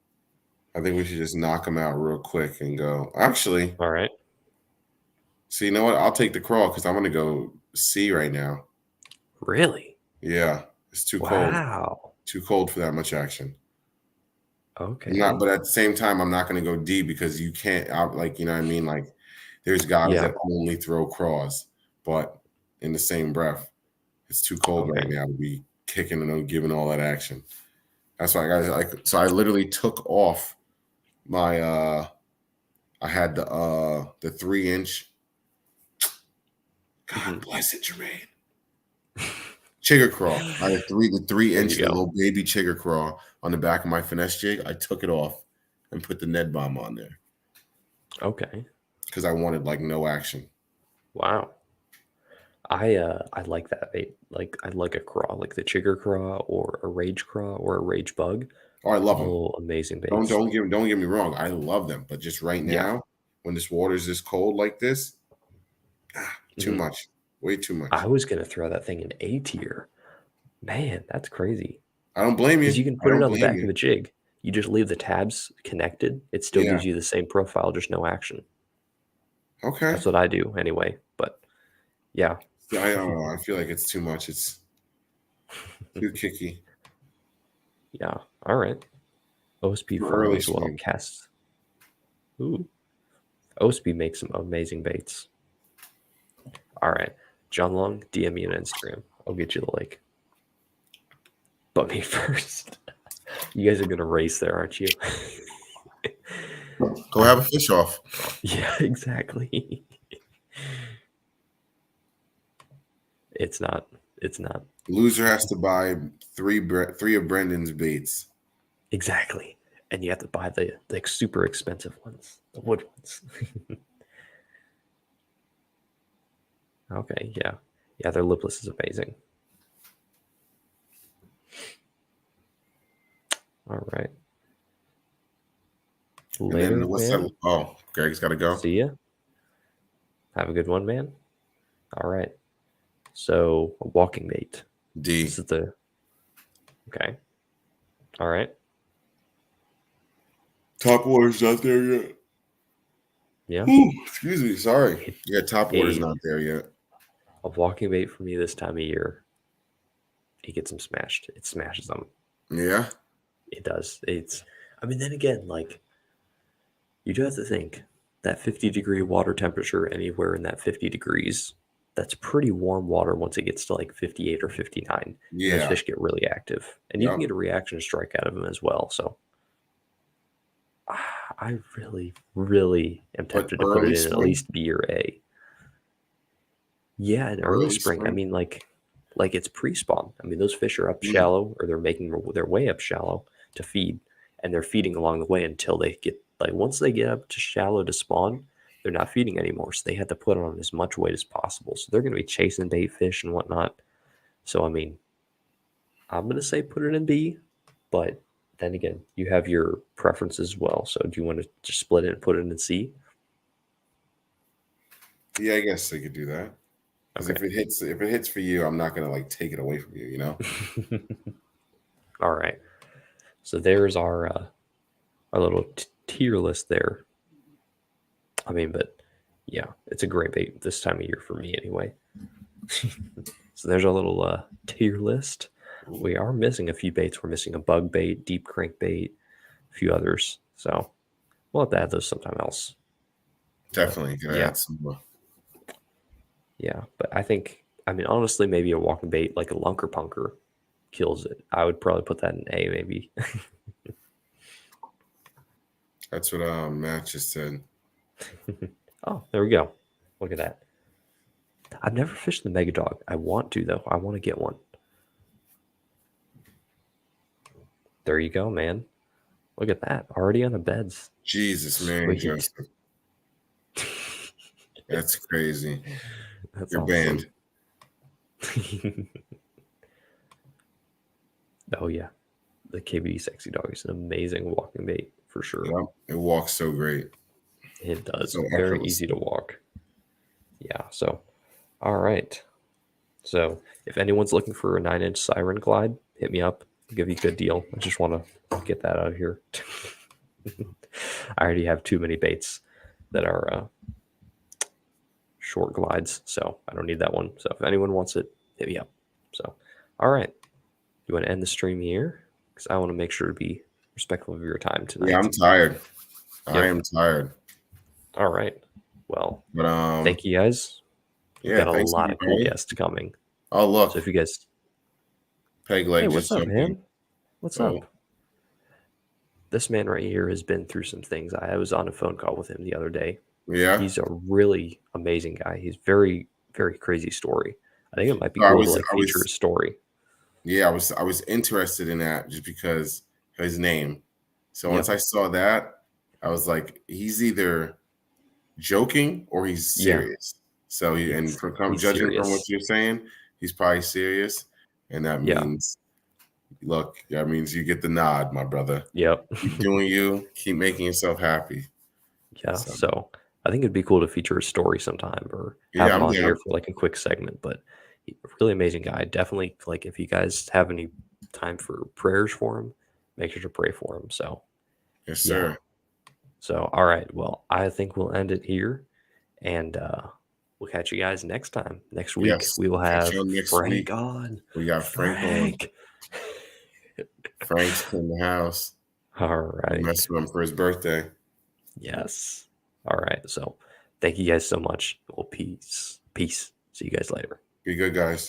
I think we should just knock them out real quick and go. Actually, All right. so you know what? I'll take the crawl because I'm gonna go see right now. Really? Yeah, it's too cold. Wow. Too cold for that much action. I'm not, Okay. but at the same time, I'm not going to go D because you can't. Like, you know what I mean? Like, there's guys Yeah. that only throw craws, but in the same breath, it's too cold right Okay. now to be kicking and giving all that action. That's why I got like. So I literally took off my. I had the 3-inch. God Mhm. bless it, Jermaine. Chigger craw. I had the three There inch, you the go. little baby chigger craw on the back of my finesse jig. I took it off and put the Ned bomb on there Okay. because I wanted like no action. Wow. I like that bait. Like I like a craw, like the chigger craw or a rage craw or a rage bug. Oh, I love them. All amazing Don't baits. don't get me wrong. I love them, but just right Yeah. now, when this water's this cold like this, too Mhm. much, way too I much. was gonna throw that thing in A tier. Man, that's crazy. I don't blame Because you you. can I put it don't on the blame back of you. a jig. You just leave the tabs connected. It still Yeah. gives you the same profile, just no action. Okay. That's what I do anyway. But yeah. Yeah, I don't know. I feel like it's too much. It's too kicky. Yeah. All right. OSP Too friendly early as for well. me. Cast. Ooh. OSP makes some amazing baits. All right. John Long, DM me on Instagram. I'll get you the link. But me first. You guys are gonna race there, aren't you? Go All have a right. fish off. Yeah, exactly. It's not. It's not. Loser has to buy three of Brendan's baits. Exactly. And you have to buy the like super expensive ones, the wood ones. Okay, yeah. Yeah, their lipless is amazing. All right. And then Later, what's that? man. Oh, Greg's got to go. See ya. Have a good one, man. All right. So, a walking mate. This D. is the okay. All right. Top water's not there yet. Yeah. Ooh, excuse me. Sorry. A, Yeah, top water's a not there yet. a walking mate for me this time of year. It gets them smashed. It smashes them. Yeah. It does. It's. I mean, then again, like you do have to think that 50-degree water temperature anywhere in that 50 degrees, that's pretty warm water once it gets to like 58 or 59. And those Yeah. fish get really active. And you can Yep. get a reaction strike out of them as well. So I really, really am But tempted to put it early in at spring, least B or A. Yeah, in early early spring. I spring. mean, like it's pre-spawn. I mean, those fish are up Mm, shallow or they're making their way up shallow to feed, and they're feeding along the way until they get like once they get up to shallow to spawn, they're not feeding anymore. So they had to put on as much weight as possible. So they're going to be chasing bait fish and whatnot. So I mean, I'm going to say put it in B, but then again, you have your preferences as well. So do you want to just split it and put it in C? yeah, I guess they could do that. Because Okay. if it hits for you, I'm not gonna like take it away from you. You know. All right. So there's our little tier list there. I mean, but yeah, it's a great bait this time of year for me anyway. So there's our little tier list. We are missing a few baits. We're missing a bug bait, deep crankbait, a few others. So we'll have to add those sometime else. But Definitely gonna yeah, add some more. yeah. But I think, I mean, honestly, maybe a walking bait like a lunker punker kills it. I would probably put that in A, maybe. That's what Matt just said. Oh, there we go. Look at that. I've never fished the Mega Dog. I want to though. I want to get one. There you go, man. Look at that. Already on the beds. Jesus, Mary Sweet. Joseph, that's crazy. That's You're awesome. banned. Oh yeah. The KBD Sexy Dog is an amazing walking bait for sure. Yep. It walks so great, It does. so Very effortless. easy to walk. Yeah. So, all right. So, if anyone's looking for a 9-inch Siren Glide, hit me up. I'll give you a good deal. I just want to get that out of here. I already have too many baits that are short glides, so I don't need that one. So, if anyone wants it, hit me up. So, all right. You want to end the stream here? Because I want to make sure to be respectful of your time Yeah, I'm tonight. tired. I Yep. am tired. All right. Well, But thank you guys. We've yeah, got a thanks for lot the of cool invite. guests coming. Oh So if look, you guys, Peg hey, Leg what's just up, jumped in. man? What's Oh, up? This man right here has been through some things. I was on a phone call with him the other day. yeah. He's a really amazing guy. He's very, very crazy story. I think it might be So I cool to was like I feature was his story. yeah, I was interested in that just because of his name. So once Yep. I saw that, I was like, he's either joking or he's Yeah. serious. So He's judging from what serious. you're saying, he's probably serious, and that Yeah. means look, that means you get the nod, my brother. Yep. Keep doing you, keep making yourself happy. Yeah. So So I think it'd be cool to feature his story sometime or have yeah, him I'm on here down. for like a quick segment. But really amazing guy. Definitely like if you guys have any time for prayers for him, make sure to pray for him. So Yes, yeah. sir. So all right. Well, I think we'll end it here. And we'll catch you guys next time. Next week, Yes. we will Catch have you next week. Frank on. We got Frank on. Frank. Frank's in the house. All We right. messed with him for his birthday. Yes. All right. So thank you guys so much. Well, peace. Peace. See you guys later. Be good, guys.